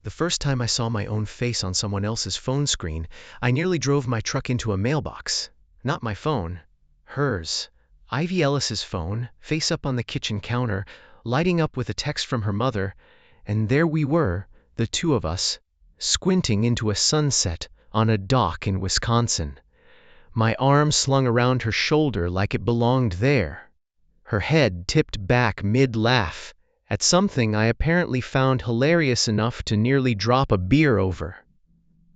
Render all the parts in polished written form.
The first time I saw my own face on someone else's phone screen, I nearly drove my truck into a mailbox. Not my phone. Hers. Ivy Ellis's phone, face up on the kitchen counter, lighting up with a text from her mother, and there we were, the two of us, squinting into a sunset on a dock in Wisconsin. My arm slung around her shoulder like it belonged there. Her head tipped back mid-laugh at something I apparently found hilarious enough to nearly drop a beer over.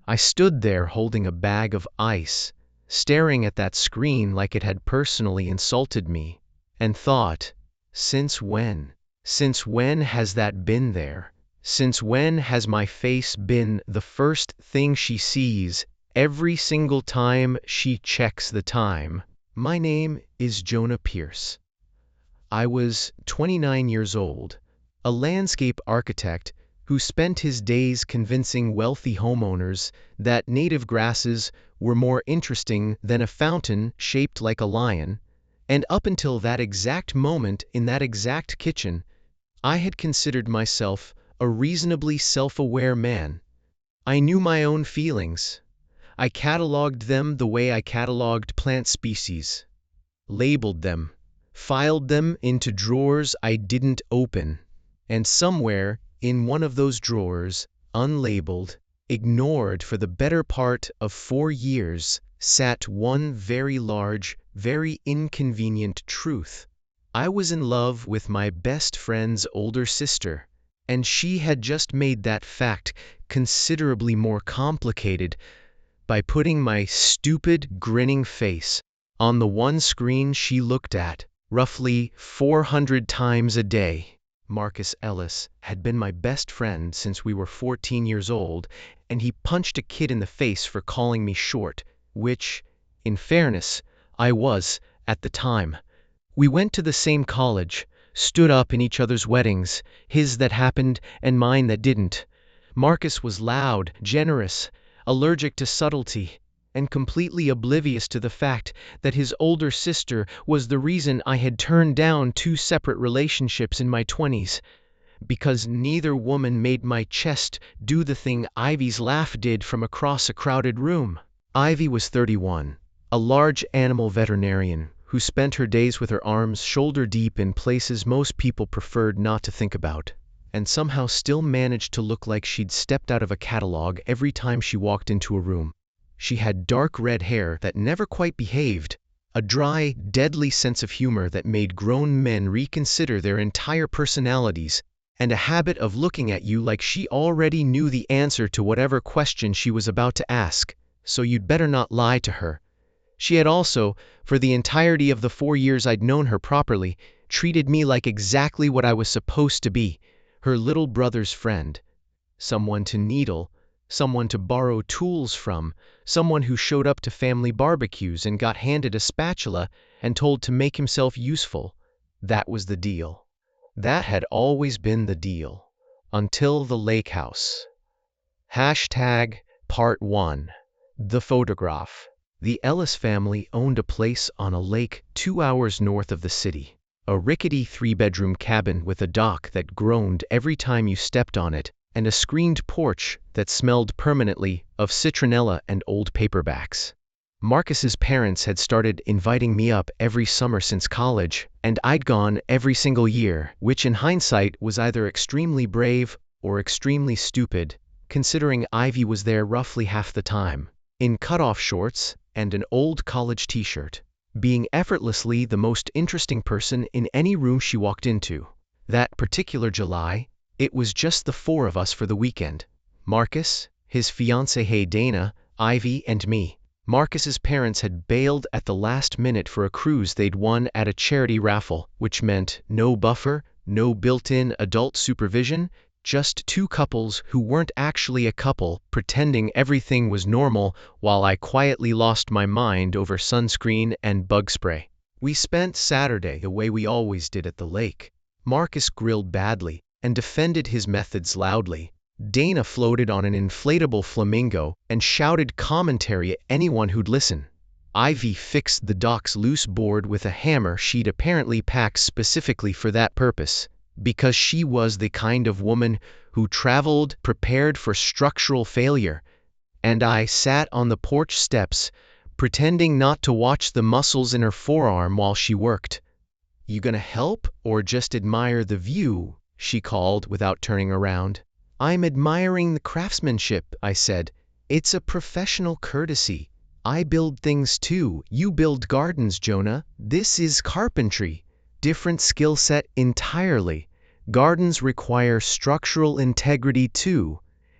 I stood there holding a bag of ice, staring at that screen like it had personally insulted me, and thought, since when? Since when has that been there? Since when has my face been the first thing she sees every single time she checks the time? My name is Jonah Pierce. I was 29 years old, a landscape architect who spent his days convincing wealthy homeowners that native grasses were more interesting than a fountain shaped like a lion, and up until that exact moment in that exact kitchen, I had considered myself a reasonably self-aware man. I knew my own feelings. I cataloged them the way I cataloged plant species, labeled them, filed them into drawers I didn't open, and somewhere in one of those drawers, unlabeled, ignored for the better part of 4 years, sat one very large, very inconvenient truth. I was in love with my best friend's older sister, and she had just made that fact considerably more complicated by putting my stupid, grinning face on the one screen she looked at roughly 400 times a day. Marcus Ellis had been my best friend since we were 14 years old, and he punched a kid in the face for calling me short, which, in fairness, I was at the time. We went to the same college, stood up in each other's weddings, his that happened and mine that didn't. Marcus was loud, generous, allergic to subtlety, and completely oblivious to the fact that his older sister was the reason I had turned down 2 separate relationships in my 20s, because neither woman made my chest do the thing Ivy's laugh did from across a crowded room. Ivy was 31, a large animal veterinarian who spent her days with her arms shoulder-deep in places most people preferred not to think about, and somehow still managed to look like she'd stepped out of a catalog every time she walked into a room. She had dark red hair that never quite behaved, a dry, deadly sense of humor that made grown men reconsider their entire personalities, and a habit of looking at you like she already knew the answer to whatever question she was about to ask, so you'd better not lie to her. She had also, for the entirety of the 4 years I'd known her properly, treated me like exactly what I was supposed to be, her little brother's friend. Someone to needle, someone to borrow tools from, someone who showed up to family barbecues and got handed a spatula and told to make himself useful. That was the deal. That had always been the deal. Until the lake house. Hashtag Part 1. The photograph. The Ellis family owned a place on a lake 2 hours north of the city. A rickety 3-bedroom cabin with a dock that groaned every time you stepped on it, and a screened porch that smelled permanently of citronella and old paperbacks. Marcus's parents had started inviting me up every summer since college, and I'd gone every single year, which in hindsight was either extremely brave or extremely stupid, considering Ivy was there roughly half the time, in cutoff shorts and an old college t-shirt, being effortlessly the most interesting person in any room she walked into. That particular July, it was just the 4 of us for the weekend. Marcus, his fiancée Dana, Ivy, and me. Marcus's parents had bailed at the last minute for a cruise they'd won at a charity raffle, which meant no buffer, no built-in adult supervision, just 2 couples who weren't actually a couple pretending everything was normal while I quietly lost my mind over sunscreen and bug spray. We spent Saturday the way we always did at the lake. Marcus grilled badly and defended his methods loudly. Dana floated on an inflatable flamingo and shouted commentary at anyone who'd listen. Ivy fixed the dock's loose board with a hammer she'd apparently packed specifically for that purpose, because she was the kind of woman who traveled prepared for structural failure, and I sat on the porch steps, pretending not to watch the muscles in her forearm while she worked. "You gonna help or just admire the view?" she called without turning around. "I'm admiring the craftsmanship," I said. "It's a professional courtesy. I build things too. You build gardens, Jonah. This is carpentry. Different skill set entirely. Gardens require structural integrity too.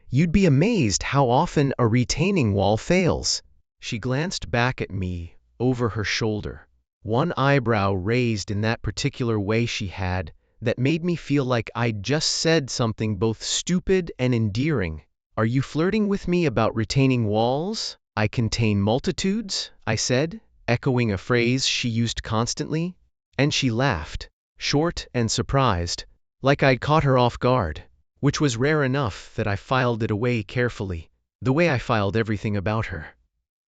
You'd be amazed how often a retaining wall fails." She glanced back at me over her shoulder, one eyebrow raised in that particular way she had, that made me feel like I'd just said something both stupid and endearing. "Are you flirting with me about retaining walls? I contain multitudes," I said, echoing a phrase she used constantly. And she laughed, short and surprised, like I'd caught her off guard, which was rare enough that I filed it away carefully, the way I filed everything about her.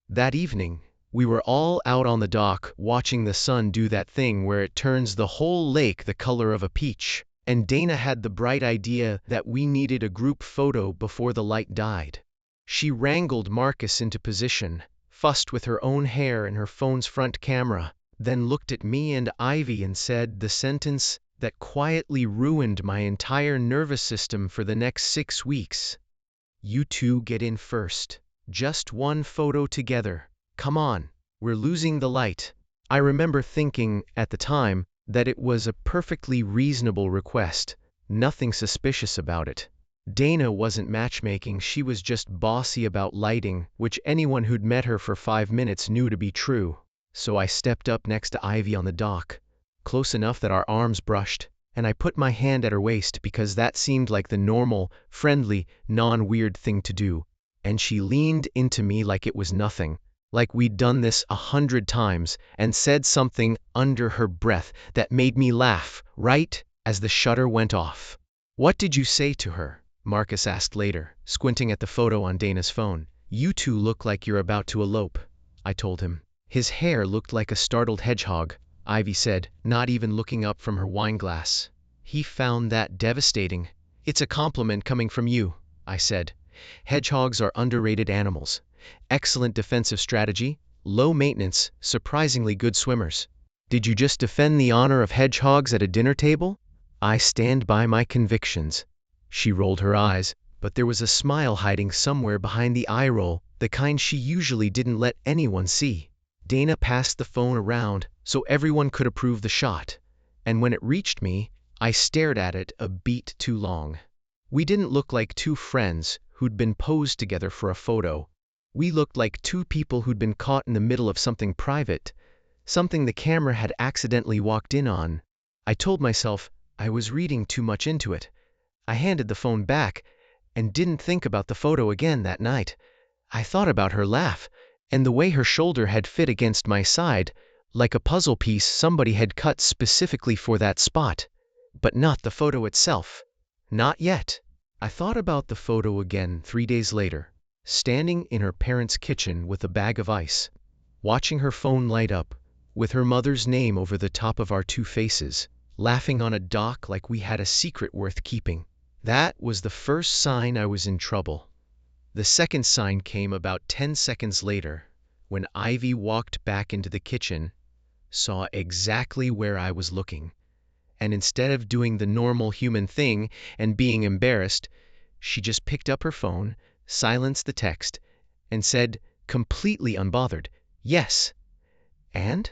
That evening, we were all out on the dock watching the sun do that thing where it turns the whole lake the color of a peach, and Dana had the bright idea that we needed a group photo before the light died. She wrangled Marcus into position, fussed with her own hair and her phone's front camera, then looked at me and Ivy and said the sentence that quietly ruined my entire nervous system for the next 6 weeks. "You two get in first. Just one photo together. Come on, we're losing the light." I remember thinking, at the time, that it was a perfectly reasonable request, nothing suspicious about it. Dana wasn't matchmaking, she was just bossy about lighting, which anyone who'd met her for 5 minutes knew to be true. So I stepped up next to Ivy on the dock, close enough that our arms brushed, and I put my hand at her waist because that seemed like the normal, friendly, non-weird thing to do. And she leaned into me like it was nothing, like we'd done this 100 times, and said something under her breath that made me laugh right as the shutter went off. "What did you say to her?" Marcus asked later, squinting at the photo on Dana's phone. "You two look like you're about to elope," I told him. "His hair looked like a startled hedgehog," Ivy said, not even looking up from her wine glass. "He found that devastating." "It's a compliment coming from you," I said. "Hedgehogs are underrated animals. Excellent defensive strategy, low maintenance, surprisingly good swimmers." "Did you just defend the honor of hedgehogs at a dinner table?" "I stand by my convictions." She rolled her eyes, but there was a smile hiding somewhere behind the eye roll, the kind she usually didn't let anyone see. Dana passed the phone around so everyone could approve the shot, and when it reached me, I stared at it a beat too long. We didn't look like two friends who'd been posed together for a photo. We looked like two people who'd been caught in the middle of something private, something the camera had accidentally walked in on. I told myself I was reading too much into it. I handed the phone back and didn't think about the photo again that night. I thought about her laugh and the way her shoulder had fit against my side, like a puzzle piece somebody had cut specifically for that spot. But not the photo itself. Not yet. I thought about the photo again 3 days later, standing in her parents' kitchen with a bag of ice, watching her phone light up, with her mother's name over the top of our two faces, laughing on a dock like we had a secret worth keeping. That was the first sign I was in trouble. The second sign came about 10 seconds later, when Ivy walked back into the kitchen, saw exactly where I was looking, and instead of doing the normal human thing and being embarrassed, she just picked up her phone, silenced the text, and said, completely unbothered, "Yes." And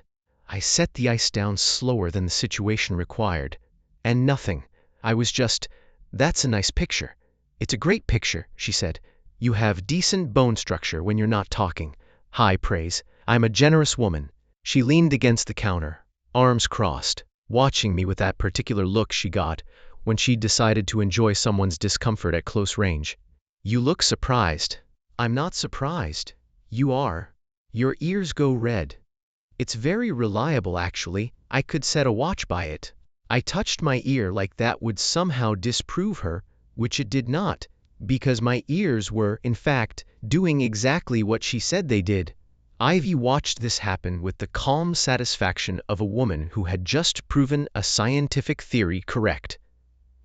I set the ice down slower than the situation required. And nothing. I was just, "That's a nice picture." "It's a great picture," she said. "You have decent bone structure when you're not talking." High praise. I'm a generous woman. She leaned against the counter, arms crossed, watching me with that particular look she got when she decided to enjoy someone's discomfort at close range. "You look surprised." "I'm not surprised. You are. Your ears go red." "It's very reliable, actually. I could set a watch by it." I touched my ear like that would somehow disprove her, which it did not, because my ears were, in fact, doing exactly what she said they did. Ivy watched this happen with the calm satisfaction of a woman who had just proven a scientific theory correct.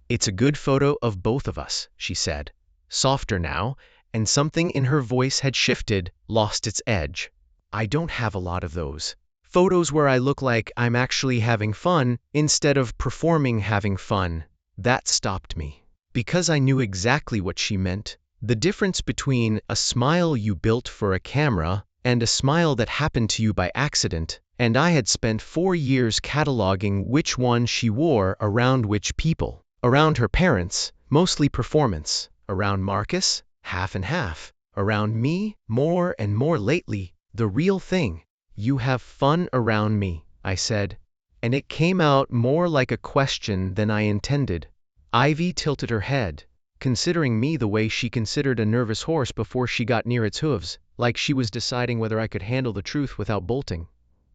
"It's a good photo of both of us," she said, softer now, and something in her voice had shifted, lost its edge. "I don't have a lot of those. Photos where I look like I'm actually having fun instead of performing having fun." That stopped me. Because I knew exactly what she meant. The difference between a smile you built for a camera and a smile that happened to you by accident. And I had spent 4 years cataloging which one she wore around which people. Around her parents, mostly performance. Around Marcus, half and half. Around me, more and more lately, the real thing. "You have fun around me," I said. And it came out more like a question than I intended. Ivy tilted her head, considering me the way she considered a nervous horse before she got near its hooves, like she was deciding whether I could handle the truth without bolting.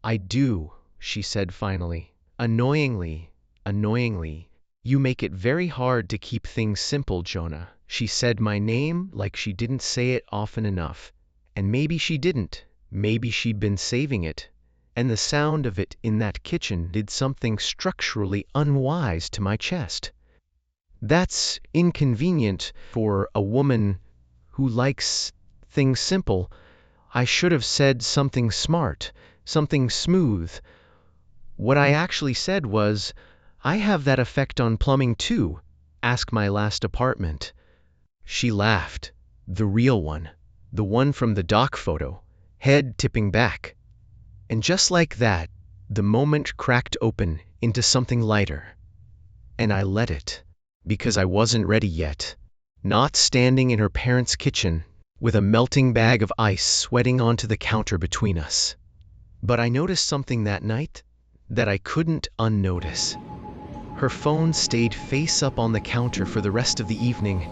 "I do," she said finally. Annoyingly. "You make it very hard to keep things simple, Jonah." She said my name like she didn't say it often enough. And maybe she didn't. Maybe she'd been saving it. And the sound of it in that kitchen did something structurally unwise to my chest. That's inconvenient for a woman who likes things simple. I should have said something smart, something smooth. What I actually said was, "I have that effect on plumbing too. Ask my last apartment." She laughed. The real one. The one from the doc photo. Head tipping back. And just like that, the moment cracked open into something lighter. And I let it. Because I wasn't ready yet. Not standing in her parents' kitchen, with a melting bag of ice sweating onto the counter between us. But I noticed something that night that I couldn't unnotice. Her phone stayed face up on the counter for the rest of the evening,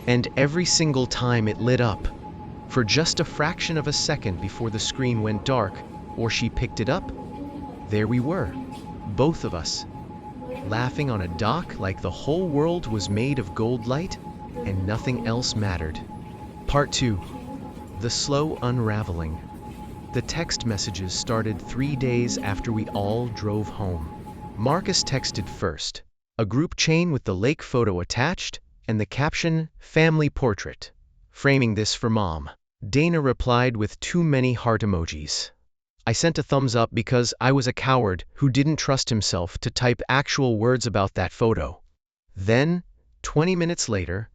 and every single time it lit up, for just a fraction of a second before the screen went dark, or she picked it up, there we were, both of us, laughing on a dock like the whole world was made of gold light and nothing else mattered. Part 2. The slow unraveling. The text messages started 3 days after we all drove home. Marcus texted first, a group chain with the lake photo attached, and the caption, "Family Portrait. Framing this for Mom." Dana replied with too many heart emojis. I sent a thumbs up because I was a coward who didn't trust himself to type actual words about that photo. Then, 20 minutes later,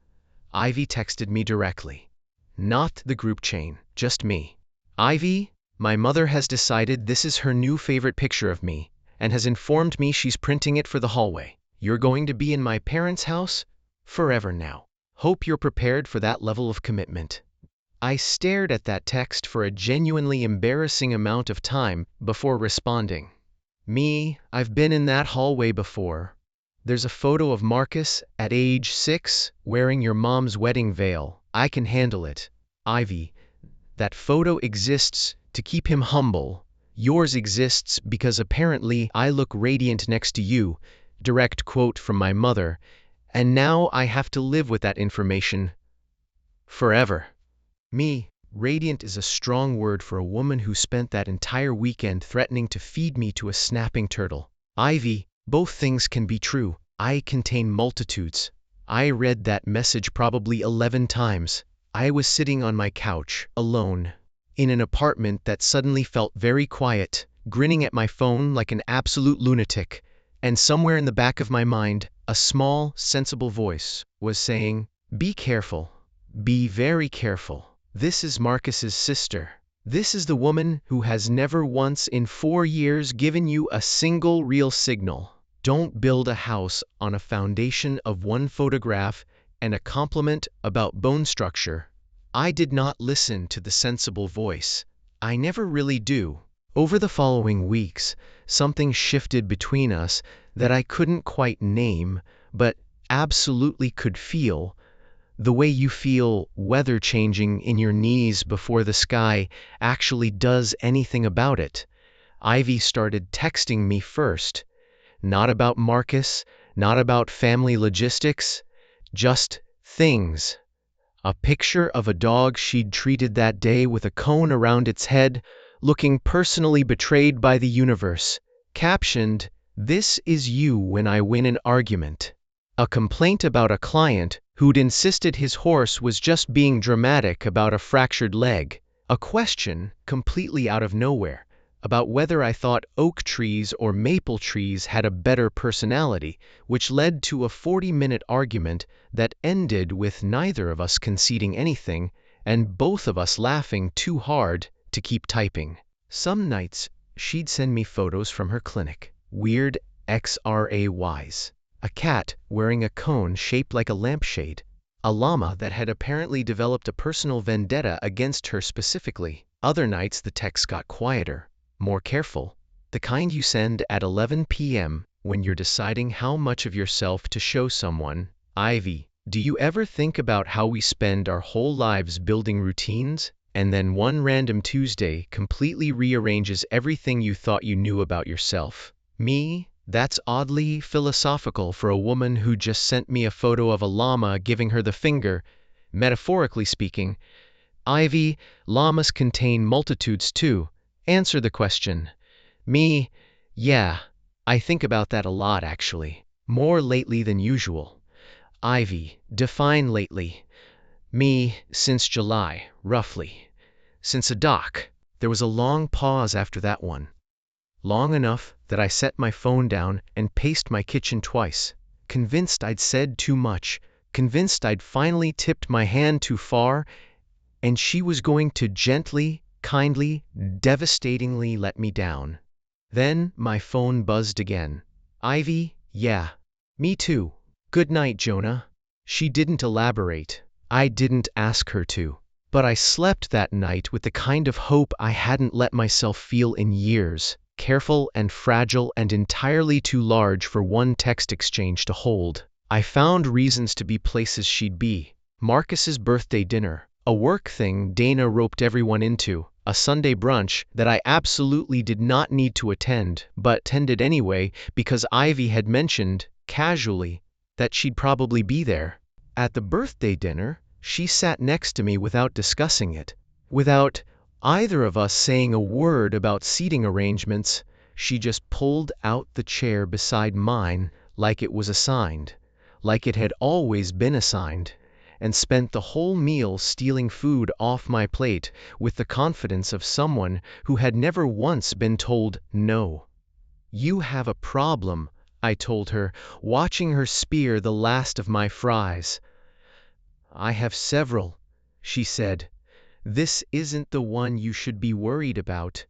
Ivy texted me directly. Not the group chain, just me. "Ivy, my mother has decided this is her new favorite picture of me, and has informed me she's printing it for the hallway. You're going to be in my parents' house forever now. Hope you're prepared for that level of commitment." I stared at that text for a genuinely embarrassing amount of time before responding. I've been in that hallway before. There's a photo of Marcus at age 6 wearing your mom's wedding veil. I can handle it. Ivy, that photo exists to keep him humble. Yours exists because apparently I look radiant next to you. Direct quote from my mother. And now I have to live with that information forever. Radiant is a strong word for a woman who spent that entire weekend threatening to feed me to a snapping turtle. Ivy, both things can be true. I contain multitudes. I read that message probably 11 times. I was sitting on my couch, alone, in an apartment that suddenly felt very quiet, grinning at my phone like an absolute lunatic, and somewhere in the back of my mind, a small, sensible voice was saying, "Be careful. Be very careful. This is Marcus's sister. This is the woman who has never once in 4 years given you a single real signal. Don't build a house on a foundation of one photograph and a compliment about bone structure." I did not listen to the sensible voice. I never really do. Over the following weeks, something shifted between us that I couldn't quite name, but absolutely could feel. The way you feel weather changing in your knees before the sky actually does anything about it. Ivy started texting me first. Not about Marcus, not about family logistics, just things. A picture of a dog she'd treated that day with a cone around its head, looking personally betrayed by the universe. Captioned, "This is you when I win an argument." A complaint about a client who'd insisted his horse was just being dramatic about a fractured leg. A question, completely out of nowhere, about whether I thought oak trees or maple trees had a better personality, which led to a 40-minute argument that ended with neither of us conceding anything and both of us laughing too hard to keep typing. Some nights, she'd send me photos from her clinic. Weird XRAYs. A cat wearing a cone shaped like a lampshade. A llama that had apparently developed a personal vendetta against her specifically. Other nights the texts got quieter, more careful, the kind you send at 11 p.m. when you're deciding how much of yourself to show someone. Ivy, do you ever think about how we spend our whole lives building routines, and then one random Tuesday completely rearranges everything you thought you knew about yourself? Me? That's oddly philosophical for a woman who just sent me a photo of a llama giving her the finger, metaphorically speaking. Ivy, llamas contain multitudes too. Answer the question. Me, yeah, I think about that a lot actually. More lately than usual. Ivy, define lately. Me, since July, roughly. Since a doc. There was a long pause after that one. Long enough that I set my phone down and paced my kitchen twice, convinced I'd said too much, convinced I'd finally tipped my hand too far, and she was going to gently, kindly, devastatingly let me down. Then my phone buzzed again. Ivy, yeah. Me too. Good night, Jonah. She didn't elaborate. I didn't ask her to. But I slept that night with the kind of hope I hadn't let myself feel in years. Careful and fragile and entirely too large for one text exchange to hold. I found reasons to be places she'd be. Marcus's birthday dinner, a work thing Dana roped everyone into, a Sunday brunch that I absolutely did not need to attend, but attended anyway because Ivy had mentioned, casually, that she'd probably be there. At the birthday dinner, she sat next to me without discussing it, without either of us saying a word about seating arrangements. She just pulled out the chair beside mine like it was assigned, like it had always been assigned, and spent the whole meal stealing food off my plate with the confidence of someone who had never once been told no. You have a problem, I told her, watching her spear the last of my fries. I have several, she said. This isn't the one you should be worried about.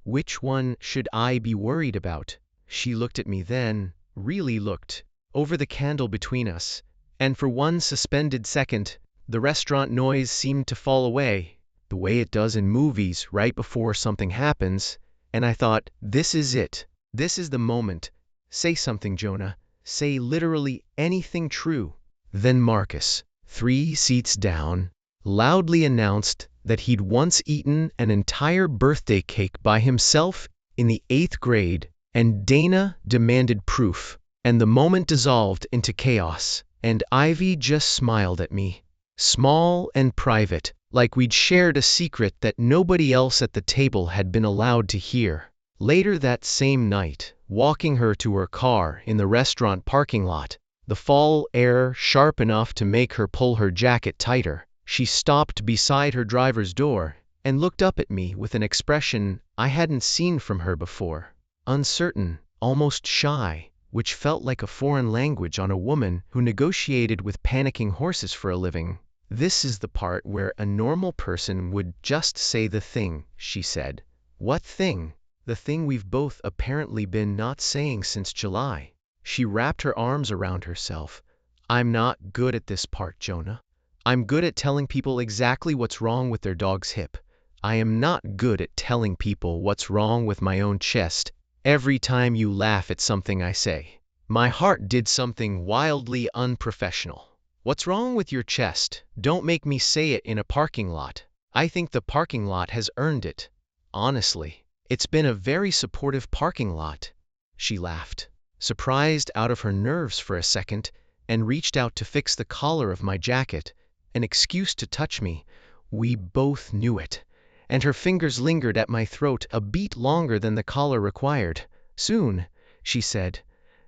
Which one should I be worried about? She looked at me then, really looked, over the candle between us, and for one suspended second, the restaurant noise seemed to fall away, the way it does in movies right before something happens, and I thought, this is it. This is the moment. Say something, Jonah. Say literally anything true. Then Marcus, 3 seats down, loudly announced that he'd once eaten an entire birthday cake by himself in the 8th grade, and Dana demanded proof, and the moment dissolved into chaos, and Ivy just smiled at me, small and private, like we'd shared a secret that nobody else at the table had been allowed to hear. Later that same night, walking her to her car in the restaurant parking lot, the fall air sharp enough to make her pull her jacket tighter, she stopped beside her driver's door and looked up at me with an expression I hadn't seen from her before. Uncertain, almost shy, which felt like a foreign language on a woman who negotiated with panicking horses for a living. This is the part where a normal person would just say the thing, she said. What thing? The thing we've both apparently been not saying since July. She wrapped her arms around herself. I'm not good at this part, Jonah. I'm good at telling people exactly what's wrong with their dog's hip. I am not good at telling people what's wrong with my own chest every time you laugh at something I say. My heart did something wildly unprofessional. What's wrong with your chest? Don't make me say it in a parking lot. I think the parking lot has earned it. Honestly, it's been a very supportive parking lot. She laughed, surprised out of her nerves for a second, and reached out to fix the collar of my jacket, an excuse to touch me. We both knew it, and her fingers lingered at my throat a beat longer than the collar required. Soon, she said.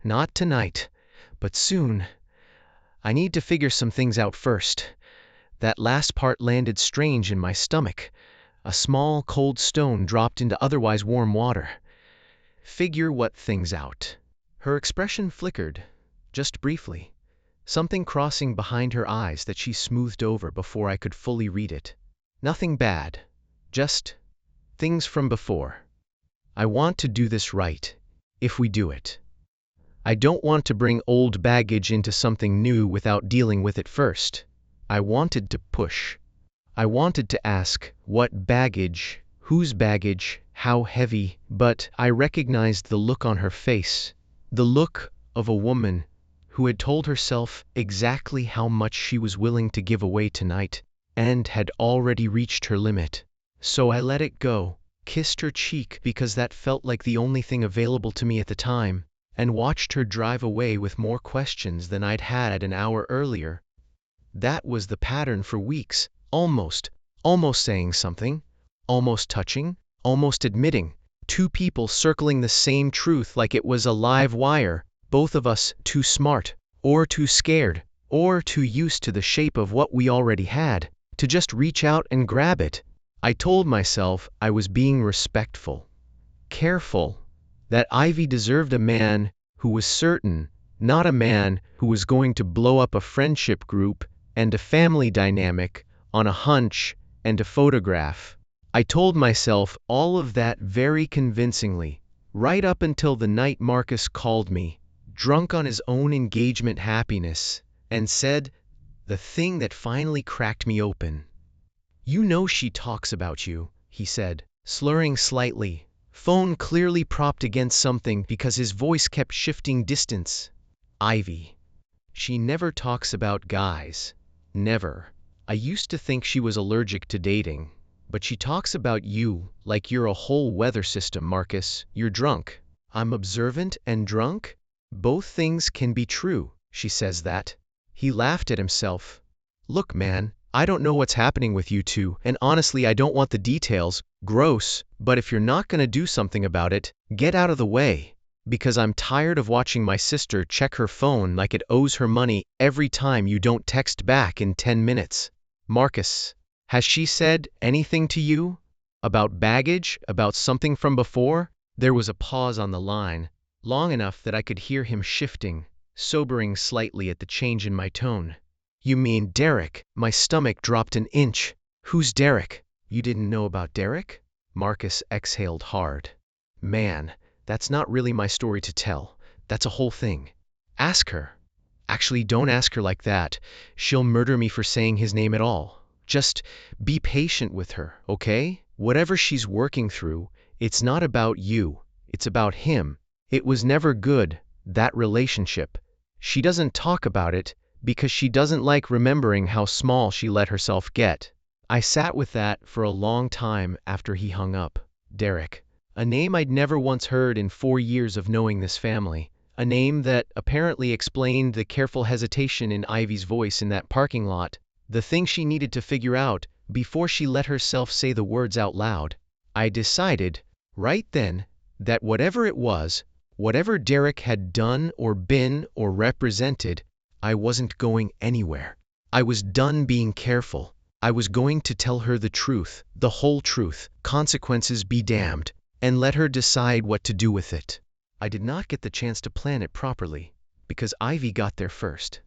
Not tonight, but soon. I need to figure some things out first. That last part landed strange in my stomach. A small, cold stone dropped into otherwise warm water. Figure what things out. Her expression flickered, just briefly, something crossing behind her eyes that she smoothed over before I could fully read it. Nothing bad, just things from before. I want to do this right, if we do it. I don't want to bring old baggage into something new without dealing with it first. I wanted to push. I wanted to ask, what baggage, whose baggage, how heavy, but I recognized the look on her face, the look of a woman who had told herself exactly how much she was willing to give away tonight, and had already reached her limit. So I let it go, kissed her cheek because that felt like the only thing available to me at the time, and watched her drive away with more questions than I'd had an hour earlier. That was the pattern for weeks, almost saying something, almost touching, almost admitting. Two people circling the same truth like it was a live wire, both of us too smart, or too scared, or too used to the shape of what we already had, to just reach out and grab it. I told myself I was being respectful, careful, that Ivy deserved a man who was certain, not a man who was going to blow up a friendship group and a family dynamic on a hunch and a photograph. I told myself all of that very convincingly, right up until the night Marcus called me, drunk on his own engagement happiness, and said the thing that finally cracked me open. "You know she talks about you," he said, slurring slightly, phone clearly propped against something because his voice kept shifting distance. "Ivy. She never talks about guys. Never. I used to think she was allergic to dating, but she talks about you like you're a whole weather system, Marcus. You're drunk." "I'm observant and drunk? Both things can be true," she says that. He laughed at himself. "Look, man, I don't know what's happening with you two, and honestly I don't want the details, gross, but if you're not gonna do something about it, get out of the way. Because I'm tired of watching my sister check her phone like it owes her money every time you don't text back in 10 minutes. Marcus, has she said anything to you? About baggage? About something from before?" There was a pause on the line, long enough that I could hear him shifting, sobering slightly at the change in my tone. "You mean Derek?" My stomach dropped an inch. "Who's Derek?" "You didn't know about Derek?" Marcus exhaled hard. "Man, that's not really my story to tell. That's a whole thing. Ask her." "Actually, don't ask her like that. She'll murder me for saying his name at all. Just be patient with her, okay? Whatever she's working through, it's not about you. It's about him. It was never good, that relationship. She doesn't talk about it because she doesn't like remembering how small she let herself get." I sat with that for a long time after he hung up. Derek. A name I'd never once heard in 4 years of knowing this family. A name that apparently explained the careful hesitation in Ivy's voice in that parking lot. The thing she needed to figure out before she let herself say the words out loud. I decided, right then, that whatever it was, whatever Derek had done or been or represented, I wasn't going anywhere. I was done being careful. I was going to tell her the truth, the whole truth, consequences be damned, and let her decide what to do with it. I did not get the chance to plan it properly, because Ivy got there first.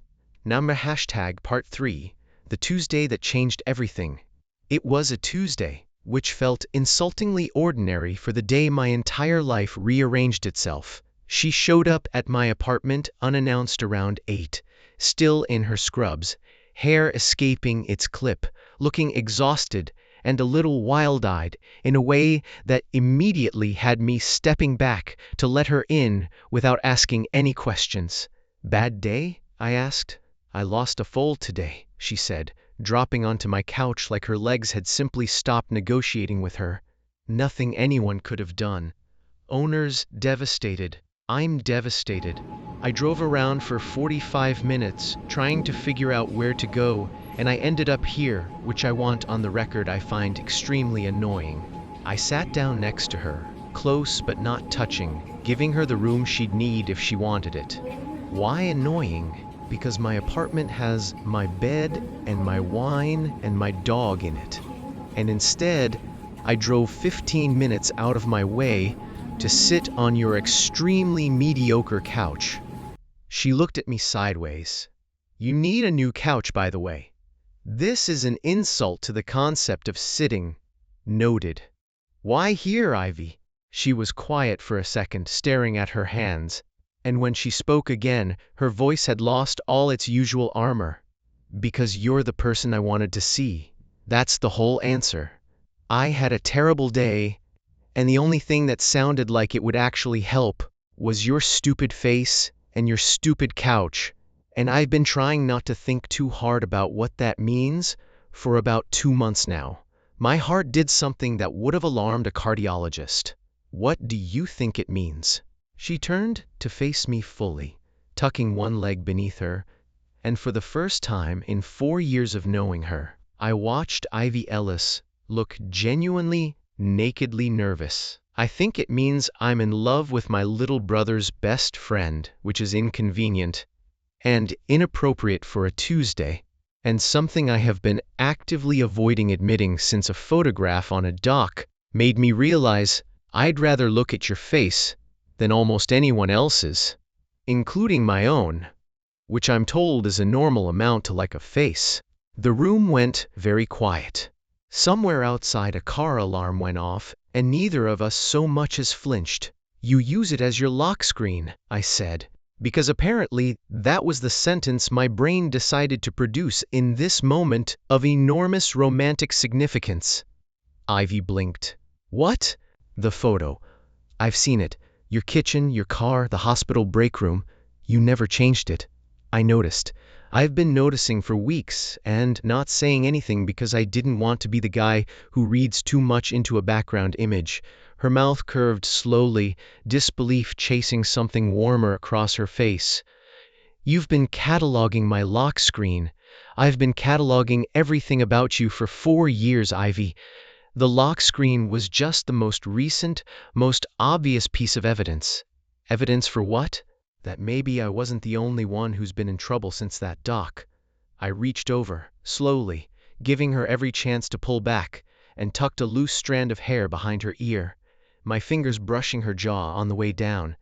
Number hashtag part 3, the Tuesday that changed everything. It was a Tuesday, which felt insultingly ordinary for the day my entire life rearranged itself. She showed up at my apartment unannounced around 8, still in her scrubs, hair escaping its clip, looking exhausted and a little wild-eyed in a way that immediately had me stepping back to let her in without asking any questions. "Bad day?" I asked. "I lost a foal today," she said, dropping onto my couch like her legs had simply stopped negotiating with her. Nothing anyone could have done. Owners devastated. I'm devastated. I drove around for 45 minutes trying to figure out where to go, and I ended up here, which I want on the record I find extremely annoying. I sat down next to her, close but not touching, giving her the room she'd need if she wanted it. Why annoying? Because my apartment has my bed and my wine and my dog in it. And instead, I drove 15 minutes out of my way to sit on your extremely mediocre couch. She looked at me sideways. You need a new couch, by the way. This is an insult to the concept of sitting. Noted. Why here, Ivy? She was quiet for a second, staring at her hands, and when she spoke again, her voice had lost all its usual armor. Because you're the person I wanted to see. That's the whole answer. I had a terrible day, and the only thing that sounded like it would actually help was your stupid face and your stupid couch, and I've been trying not to think too hard about what that means for about 2 months now. My heart did something that would have alarmed a cardiologist. What do you think it means? She turned to face me fully, tucking one leg beneath her, and for the first time in 4 years of knowing her, I watched Ivy Ellis look genuinely, nakedly nervous. I think it means I'm in love with my little brother's best friend, which is inconvenient and inappropriate for a Tuesday, and something I have been actively avoiding admitting since a photograph on a dock made me realize I'd rather look at your face than almost anyone else's, including my own, which I'm told is a normal amount to like a face. The room went very quiet. Somewhere outside a car alarm went off, and neither of us so much as flinched. You use it as your lock screen, I said, because apparently that was the sentence my brain decided to produce in this moment of enormous romantic significance. Ivy blinked. What? The photo. I've seen it. Your kitchen, your car, the hospital break room. You never changed it. I noticed. I've been noticing for weeks and not saying anything because I didn't want to be the guy who reads too much into a background image. Her mouth curved slowly, disbelief chasing something warmer across her face. You've been cataloging my lock screen. I've been cataloging everything about you for 4 years, Ivy. The lock screen was just the most recent, most obvious piece of evidence. Evidence for what? That maybe I wasn't the only one who's been in trouble since that dock. I reached over, slowly, giving her every chance to pull back, and tucked a loose strand of hair behind her ear, my fingers brushing her jaw on the way down.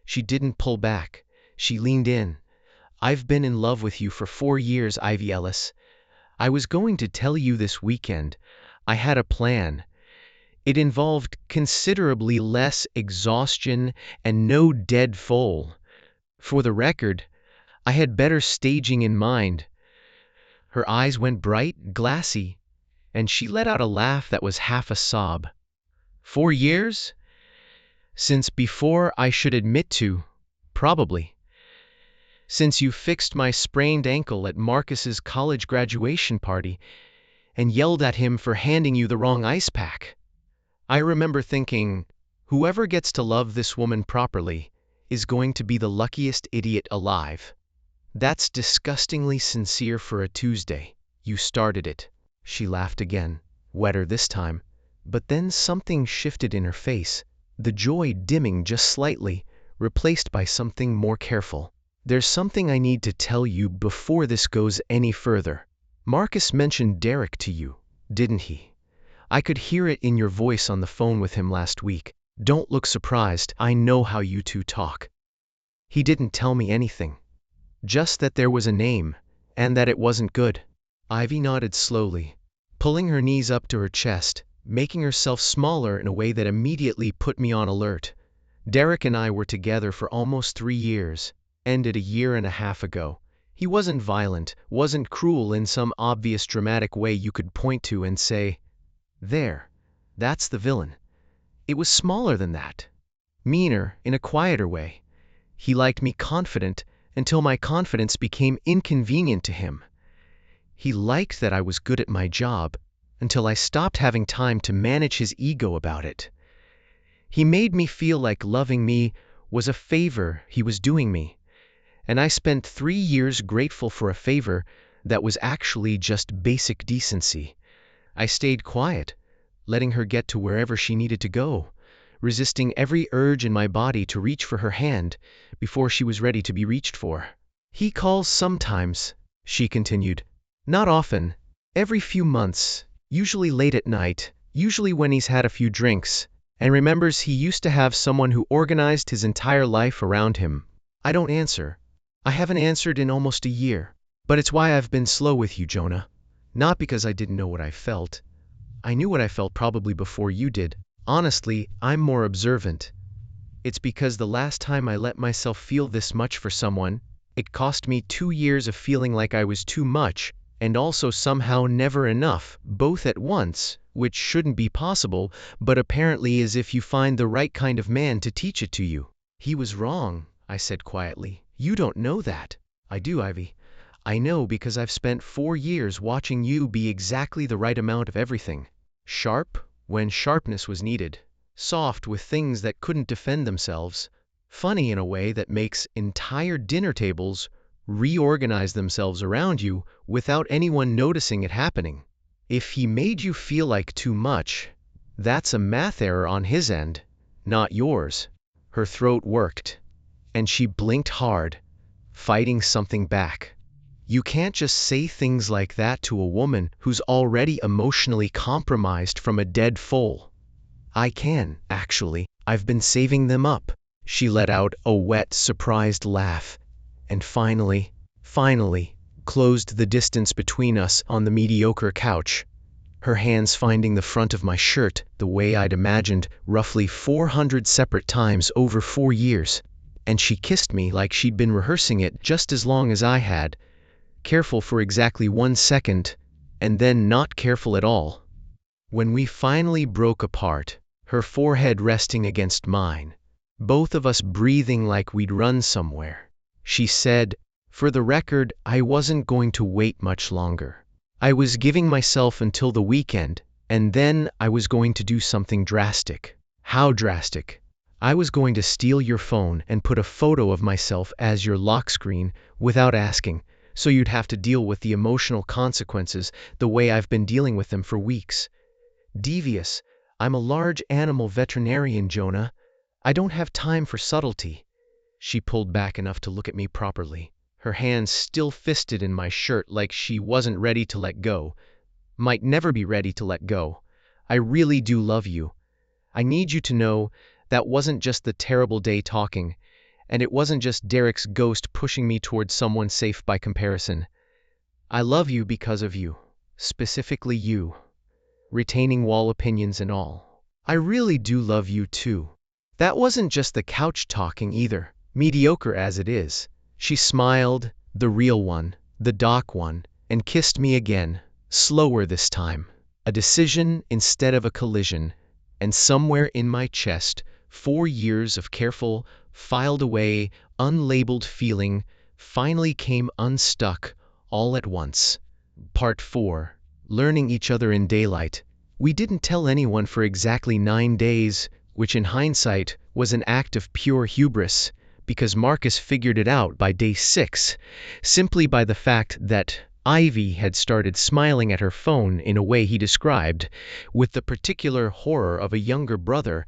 She didn't pull back. She leaned in. I've been in love with you for 4 years, Ivy Ellis. I was going to tell you this weekend. I had a plan. It involved considerably less exhaustion and no dead foal. For the record, I had better staging in mind. Her eyes went bright, glassy, and she let out a laugh that was half a sob. 4 years? Since before I should admit to, probably. Since you fixed my sprained ankle at Marcus's college graduation party and yelled at him for handing you the wrong ice pack. I remember thinking, whoever gets to love this woman properly is going to be the luckiest idiot alive. That's disgustingly sincere for a Tuesday. You started it. She laughed again, wetter this time. But then something shifted in her face, the joy dimming just slightly, replaced by something more careful. There's something I need to tell you before this goes any further. Marcus mentioned Derek to you, didn't he? I could hear it in your voice on the phone with him last week. Don't look surprised, I know how you two talk. He didn't tell me anything. Just that there was a name, and that it wasn't good. Ivy nodded slowly, pulling her knees up to her chest, making herself smaller in a way that immediately put me on alert. Derek and I were together for almost 3 years, ended a year and a half ago. He wasn't violent, wasn't cruel in some obvious dramatic way you could point to and say, there, that's the villain. It was smaller than that. Meaner, in a quieter way. He liked me confident until my confidence became inconvenient to him. He liked that I was good at my job until I stopped having time to manage his ego about it. He made me feel like loving me was a favor he was doing me, and I spent 3 years grateful for a favor that was actually just basic decency. I stayed quiet, letting her get to wherever she needed to go, resisting every urge in my body to reach for her hand before she was ready to be reached for. He calls sometimes, she continued. Not often. Every few months, usually late at night, usually when he's had a few drinks, and remembers he used to have someone who organized his entire life around him. I don't answer. I haven't answered in almost a year. But it's why I've been slow with you, Jonah. Not because I didn't know what I felt. I knew what I felt probably before you did. Honestly, I'm more observant. It's because the last time I let myself feel this much for someone, it cost me 2 years of feeling like I was too much, and also somehow never enough, both at once, which shouldn't be possible, but apparently is if you find the right kind of man to teach it to you. He was wrong, I said quietly. You don't know that. I do, Ivy. I know because I've spent 4 years watching you be exactly the right amount of everything. Sharp, when sharpness was needed. Soft with things that couldn't defend themselves. Funny in a way that makes entire dinner tables reorganize themselves around you without anyone noticing it happening. If he made you feel like too much, that's a math error on his end, not yours. Her throat worked, and she blinked hard, fighting something back. You can't just say things like that to a woman who's already emotionally compromised from a dead foal. I can, actually. I've been saving them up. She let out a wet, surprised laugh, and finally, closed the distance between us on the mediocre couch, her hands finding the front of my shirt the way I'd imagined roughly 400 separate times over 4 years. And she kissed me like she'd been rehearsing it just as long as I had, careful for exactly 1 second, and then not careful at all. When we finally broke apart, her forehead resting against mine, both of us breathing like we'd run somewhere, she said, for the record, I wasn't going to wait much longer. I was giving myself until the weekend, and then I was going to do something drastic. How drastic? I was going to steal your phone and put a photo of myself as your lock screen without asking, so you'd have to deal with the emotional consequences the way I've been dealing with them for weeks. Devious. I'm a large animal veterinarian, Jonah. I don't have time for subtlety. She pulled back enough to look at me properly, her hands still fisted in my shirt like she wasn't ready to let go. Might never be ready to let go. I really do love you. I need you to know that wasn't just the terrible day talking, and it wasn't just Derek's ghost pushing me towards someone safe by comparison. I love you because of you. Specifically you. Retaining wall opinions and all. I really do love you too. That wasn't just the couch talking either, mediocre as it is. She smiled, the real one, the doc one, and kissed me again, slower this time. A decision instead of a collision, and somewhere in my chest, 4 years of careful, filed away, unlabeled feeling finally came unstuck all at once. Part 4. Learning each other in daylight. We didn't tell anyone for exactly 9 days, which in hindsight was an act of pure hubris, because Marcus figured it out by day 6, simply by the fact that Ivy had started smiling at her phone in a way he described, with the particular horror of a younger brother,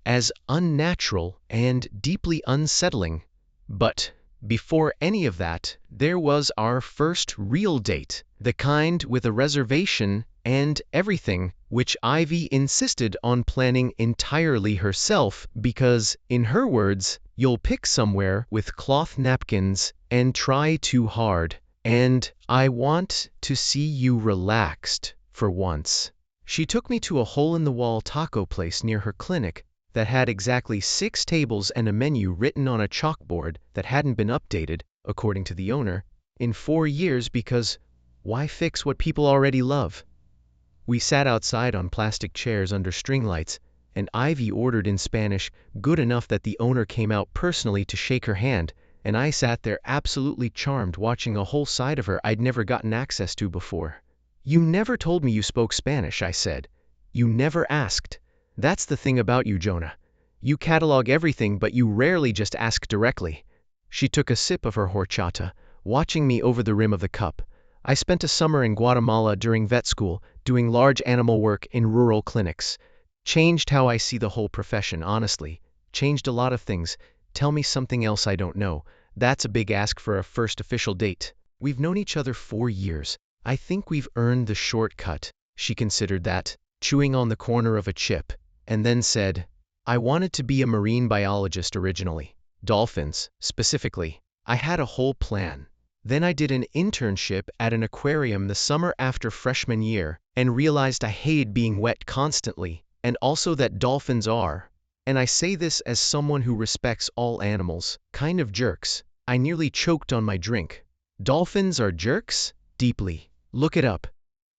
as unnatural and deeply unsettling. But before any of that, there was our first real date, the kind with a reservation and everything, which Ivy insisted on planning entirely herself because, in her words, you'll pick somewhere with cloth napkins and try too hard, and I want to see you relaxed for once. She took me to a hole-in-the-wall taco place near her clinic that had exactly 6 tables and a menu written on a chalkboard that hadn't been updated, according to the owner, in 4 years because why fix what people already love? We sat outside on plastic chairs under string lights, and Ivy ordered in Spanish good enough that the owner came out personally to shake her hand, and I sat there absolutely charmed watching a whole side of her I'd never gotten access to before. You never told me you spoke Spanish, I said. You never asked. That's the thing about you, Jonah. You catalog everything, but you rarely just ask directly. She took a sip of her horchata, watching me over the rim of the cup. I spent a summer in Guatemala during vet school, doing large animal work in rural clinics. Changed how I see the whole profession, honestly. Changed a lot of things. Tell me something else I don't know. That's a big ask for a first official date. We've known each other 4 years. I think we've earned the shortcut. She considered that, chewing on the corner of a chip, and then said, I wanted to be a marine biologist originally. Dolphins, specifically. I had a whole plan. Then I did an internship at an aquarium the summer after freshman year and realized I hated being wet constantly, and also that dolphins are, and I say this as someone who respects all animals, kind of jerks. I nearly choked on my drink. Dolphins are jerks? Deeply. Look it up.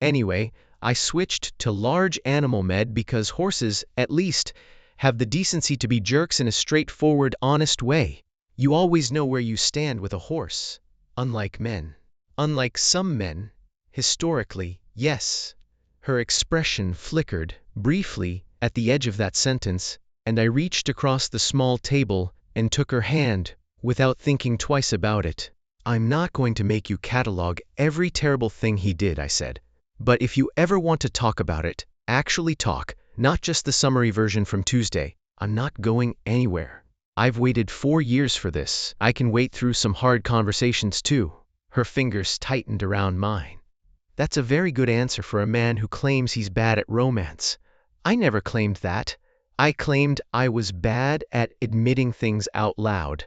Anyway, I switched to large animal med because horses, at least, have the decency to be jerks in a straightforward, honest way. You always know where you stand with a horse. Unlike men. Unlike some men. Historically, yes. Her expression flickered, briefly, at the edge of that sentence, and I reached across the small table and took her hand, without thinking twice about it. I'm not going to make you catalog every terrible thing he did, I said. But if you ever want to talk about it, actually talk, not just the summary version from Tuesday. I'm not going anywhere. I've waited 4 years for this. I can wait through some hard conversations too. Her fingers tightened around mine. That's a very good answer for a man who claims he's bad at romance. I never claimed that. I claimed I was bad at admitting things out loud.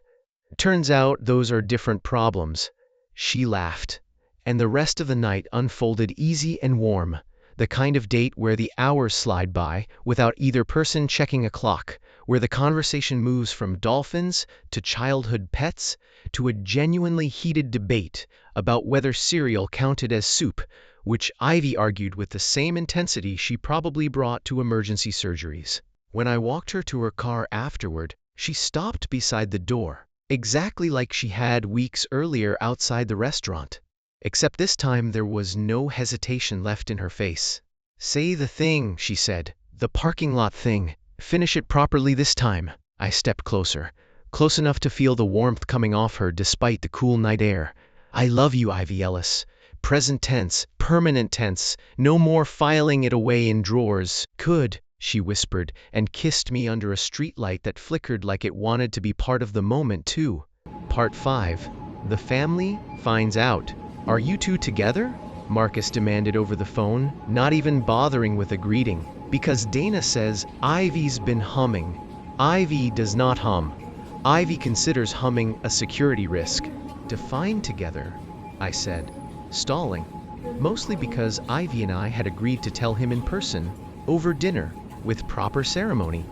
Turns out those are different problems. She laughed, and the rest of the night unfolded easy and warm, the kind of date where the hours slide by without either person checking a clock, where the conversation moves from dolphins to childhood pets to a genuinely heated debate about whether cereal counted as soup, which Ivy argued with the same intensity she probably brought to emergency surgeries. When I walked her to her car afterward, she stopped beside the door, exactly like she had weeks earlier outside the restaurant. Except this time there was no hesitation left in her face. Say the thing, she said, the parking lot thing. Finish it properly this time. I stepped closer, close enough to feel the warmth coming off her despite the cool night air. I love you, Ivy Ellis. Present tense, permanent tense, no more filing it away in drawers. Could, she whispered, and kissed me under a streetlight that flickered like it wanted to be part of the moment too. Part 5. The family finds out. Are you two together? Marcus demanded over the phone, not even bothering with a greeting. Because Dana says Ivy's been humming. Ivy does not hum. Ivy considers humming a security risk. Define together, I said, stalling. Mostly because Ivy and I had agreed to tell him in person, over dinner, with proper ceremony.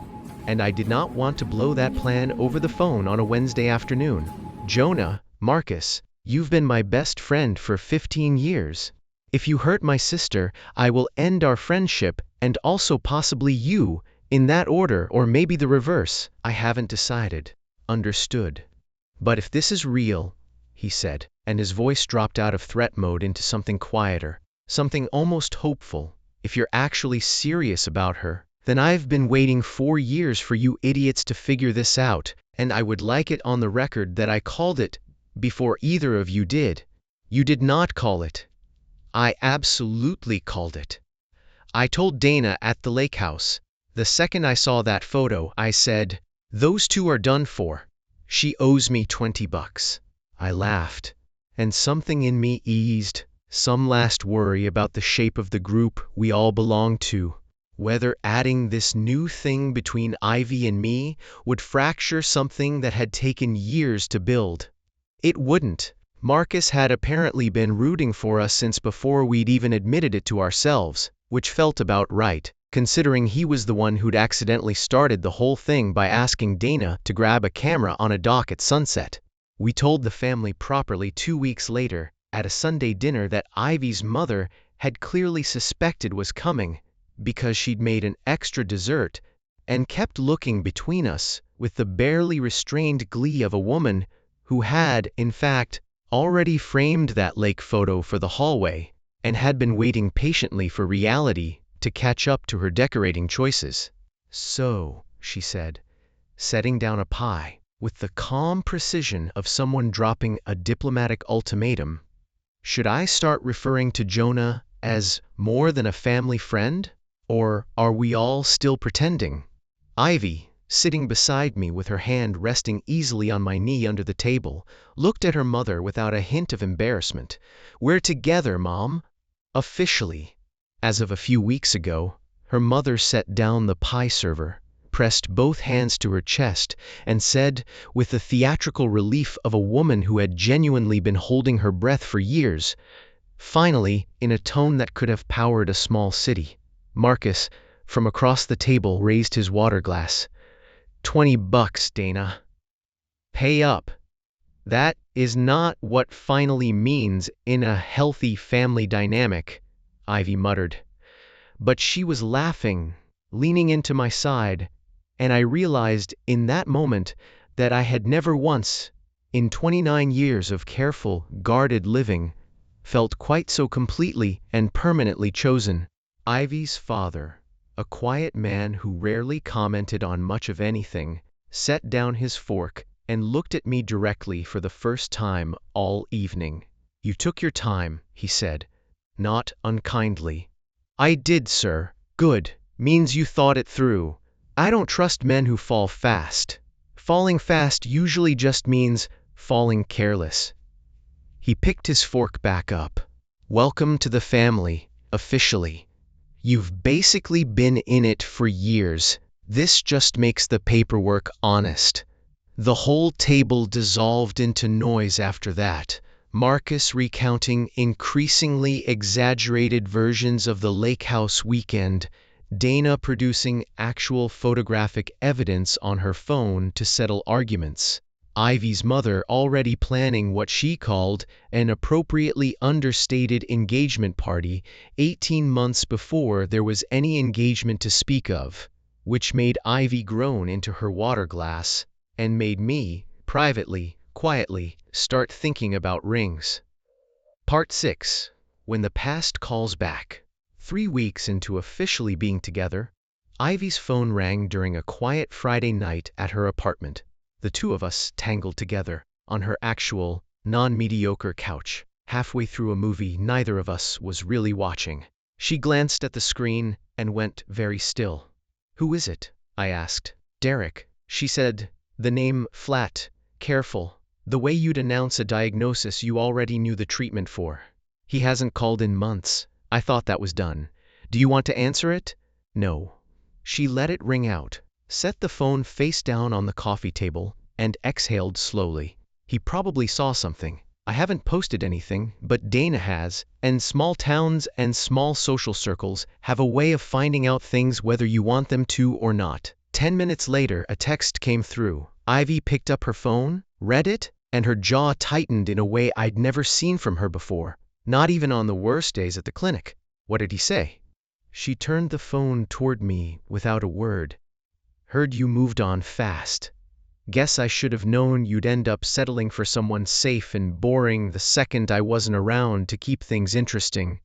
And I did not want to blow that plan over the phone on a Wednesday afternoon. Jonah, Marcus, you've been my best friend for 15 years. If you hurt my sister, I will end our friendship, and also possibly you, in that order or maybe the reverse. I haven't decided. Understood. But if this is real, he said, and his voice dropped out of threat mode into something quieter, something almost hopeful. If you're actually serious about her, then I've been waiting 4 years for you idiots to figure this out, and I would like it on the record that I called it before either of you did. You did not call it. I absolutely called it. I told Dana at the lake house. The second I saw that photo, I said, those two are done for. She owes me $20. I laughed, and something in me eased, some last worry about the shape of the group we all belonged to. Whether adding this new thing between Ivy and me would fracture something that had taken years to build. It wouldn't. Marcus had apparently been rooting for us since before we'd even admitted it to ourselves, which felt about right, considering he was the one who'd accidentally started the whole thing by asking Dana to grab a camera on a dock at sunset. We told the family properly 2 weeks later, at a Sunday dinner that Ivy's mother had clearly suspected was coming, because she'd made an extra dessert, and kept looking between us with the barely restrained glee of a woman who had, in fact, already framed that lake photo for the hallway, and had been waiting patiently for reality to catch up to her decorating choices. So, she said, setting down a pie, with the calm precision of someone dropping a diplomatic ultimatum, should I start referring to Jonah as more than a family friend? Or are we all still pretending? Ivy, sitting beside me with her hand resting easily on my knee under the table, looked at her mother without a hint of embarrassment. "We're together, Mom. Officially." As of a few weeks ago, her mother set down the pie server, pressed both hands to her chest, and said, with the theatrical relief of a woman who had genuinely been holding her breath for years, finally, in a tone that could have powered a small city. Marcus, from across the table, raised his water glass. $20, Dana. Pay up. That is not what finally means in a healthy family dynamic, Ivy muttered. But she was laughing, leaning into my side, and I realized in that moment that I had never once, in 29 years of careful, guarded living, felt quite so completely and permanently chosen. Ivy's father, a quiet man who rarely commented on much of anything, set down his fork and looked at me directly for the first time all evening. "You took your time," he said, not unkindly. "I did, sir." "Good. Means you thought it through. I don't trust men who fall fast. Falling fast usually just means falling careless." He picked his fork back up. "Welcome to the family, officially. You've basically been in it for years. This just makes the paperwork honest." The whole table dissolved into noise after that, Marcus recounting increasingly exaggerated versions of the lake house weekend, Dana producing actual photographic evidence on her phone to settle arguments, Ivy's mother already planning what she called an appropriately understated engagement party 18 months before there was any engagement to speak of, which made Ivy groan into her water glass and made me, privately, quietly, start thinking about rings. Part 6. When the past calls back. 3 weeks into officially being together, Ivy's phone rang during a quiet Friday night at her apartment, the two of us tangled together on her actual, non-mediocre couch, halfway through a movie neither of us was really watching. She glanced at the screen and went very still. "Who is it?" I asked. "Derek," she said, the name flat, careful, the way you'd announce a diagnosis you already knew the treatment for. "He hasn't called in months. I thought that was done. Do you want to answer it?" "No." She let it ring out, set the phone face down on the coffee table, and exhaled slowly. "He probably saw something. I haven't posted anything, but Dana has, and small towns and small social circles have a way of finding out things whether you want them to or not." 10 minutes later, a text came through. Ivy picked up her phone, read it, and her jaw tightened in a way I'd never seen from her before, not even on the worst days at the clinic. "What did he say?" She turned the phone toward me without a word. "Heard you moved on fast. Guess I should have known you'd end up settling for someone safe and boring the second I wasn't around to keep things interesting."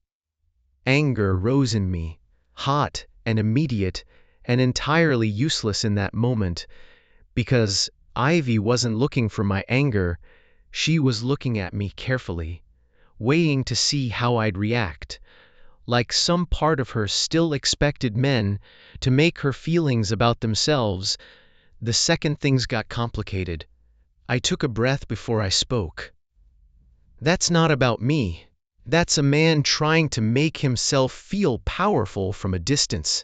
Anger rose in me, hot and immediate, and entirely useless in that moment, because Ivy wasn't looking for my anger, she was looking at me carefully, weighing to see how I'd react, like some part of her still expected men to make her feelings about themselves. The second things got complicated, I took a breath before I spoke. "That's not about me. That's a man trying to make himself feel powerful from a distance,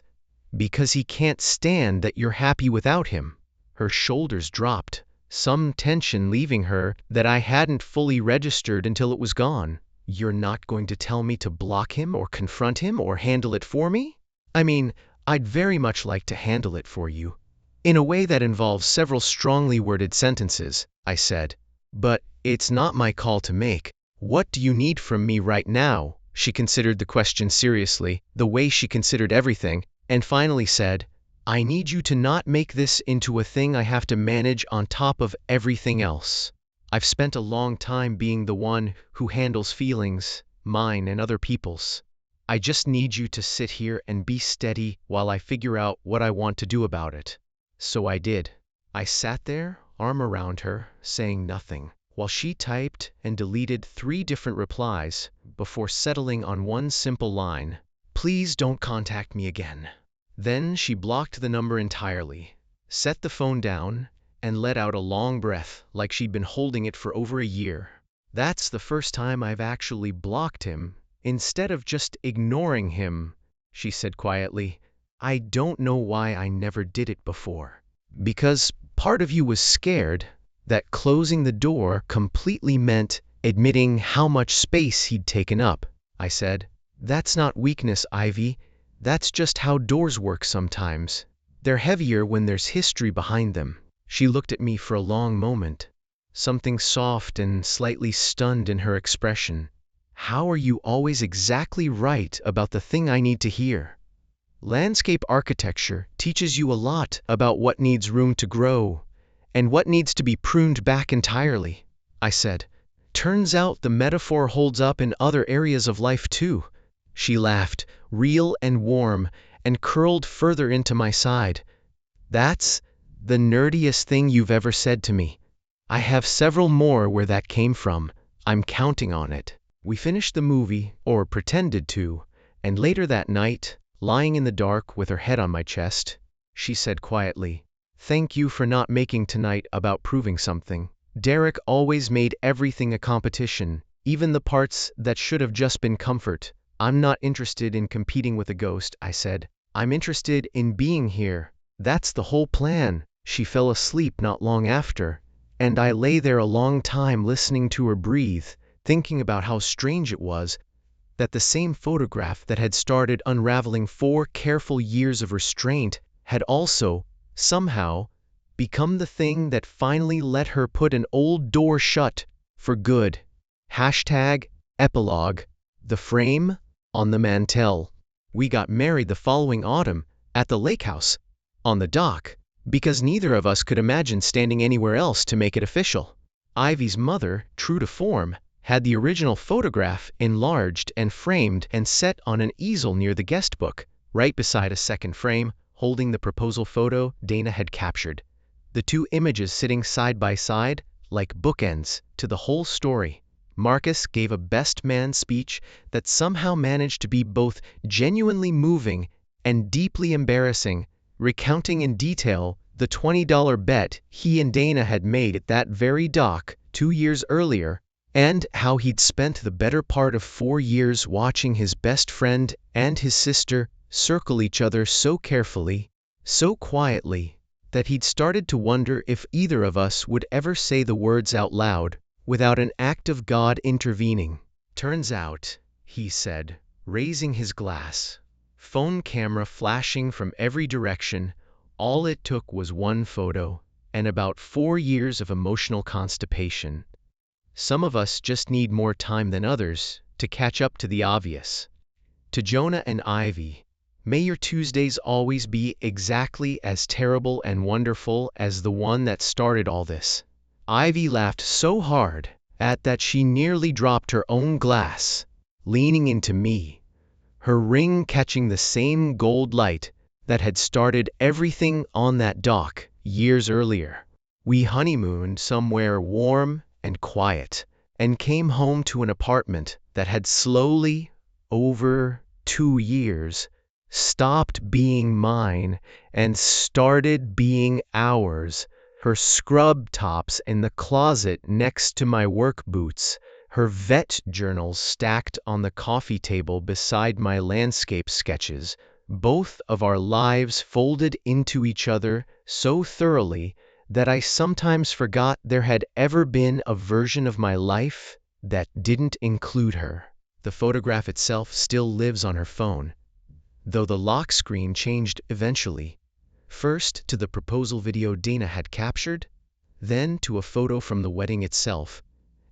because he can't stand that you're happy without him." Her shoulders dropped, some tension leaving her that I hadn't fully registered until it was gone. "You're not going to tell me to block him or confront him or handle it for me?" "I mean, I'd very much like to handle it for you, in a way that involves several strongly worded sentences," I said. "But it's not my call to make." "What do you need from me right now?" She considered the question seriously, the way she considered everything, and finally said, "I need you to not make this into a thing I have to manage on top of everything else. I've spent a long time being the one who handles feelings, mine and other people's. I just need you to sit here and be steady while I figure out what I want to do about it." So I did. I sat there, arm around her, saying nothing, while she typed and deleted 3 different replies before settling on one simple line: "Please don't contact me again." Then she blocked the number entirely. set the phone down, and let out a long breath like she'd been holding it for over a year. That's the first time I've actually blocked him, instead of just ignoring him, she said quietly. I don't know why I never did it before. Because part of you was scared that closing the door completely meant admitting how much space he'd taken up, I said. That's not weakness, Ivy. That's just how doors work sometimes. They're heavier when there's history behind them. She looked at me for a long moment, something soft and slightly stunned in her expression. How are you always exactly right about the thing I need to hear? Landscape architecture teaches you a lot about what needs room to grow and what needs to be pruned back entirely, I said. Turns out the metaphor holds up in other areas of life too. She laughed, real and warm, and curled further into my side. That's the nerdiest thing you've ever said to me. I have several more where that came from. I'm counting on it. We finished the movie, or pretended to, and later that night, lying in the dark with her head on my chest, she said quietly, "Thank you for not making tonight about proving something. Derek always made everything a competition, even the parts that should have just been comfort. I'm not interested in competing with a ghost," I said. "I'm interested in being here. That's the whole plan." She fell asleep not long after, and I lay there a long time listening to her breathe, thinking about how strange it was that the same photograph that had started unraveling 4 careful years of restraint had also, somehow, become the thing that finally let her put an old door shut for good. #Epilogue. The frame on the mantel. We got married the following autumn at the lake house, on the dock, because neither of us could imagine standing anywhere else to make it official. Ivy's mother, true to form, had the original photograph enlarged and framed and set on an easel near the guest book, right beside a second frame, holding the proposal photo Dana had captured. The 2 images sitting side by side, like bookends to the whole story. Marcus gave a best man speech that somehow managed to be both genuinely moving and deeply embarrassing, recounting in detail the $20 bet he and Dana had made at that very dock 2 years earlier, and how he'd spent the better part of 4 years watching his best friend and his sister circle each other so carefully, so quietly, that he'd started to wonder if either of us would ever say the words out loud without an act of God intervening. "Turns out," he said, raising his glass, phone camera flashing from every direction, all it took was one photo and about 4 years of emotional constipation. Some of us just need more time than others to catch up to the obvious. To Jonah and Ivy, may your Tuesdays always be exactly as terrible and wonderful as the one that started all this. Ivy laughed so hard at that she nearly dropped her own glass, leaning into me, her ring catching the same gold light that had started everything on that dock years earlier. We honeymooned somewhere warm and quiet, and came home to an apartment that had slowly, over 2 years, stopped being mine and started being ours. Her scrub tops in the closet next to my work boots, her vet journals stacked on the coffee table beside my landscape sketches, both of our lives folded into each other so thoroughly that I sometimes forgot there had ever been a version of my life that didn't include her. The photograph itself still lives on her phone, though the lock screen changed eventually. First to the proposal video Dana had captured, then to a photo from the wedding itself,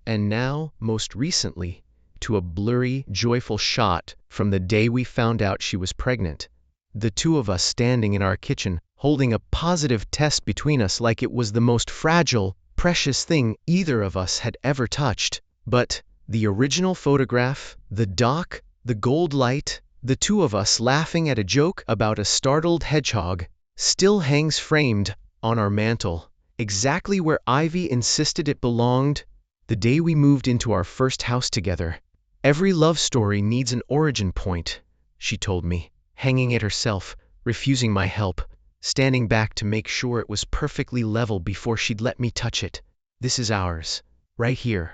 and now, most recently, to a blurry, joyful shot from the day we found out she was pregnant. The 2 of us standing in our kitchen, holding a positive test between us like it was the most fragile, precious thing either of us had ever touched. But the original photograph, the dock, the gold light, the 2 of us laughing at a joke about a startled hedgehog, still hangs framed on our mantel, exactly where Ivy insisted it belonged the day we moved into our first house together. "Every love story needs an origin point," she told me, hanging it herself, refusing my help. standing back to make sure it was perfectly level before she'd let me touch it. "This is ours, right here.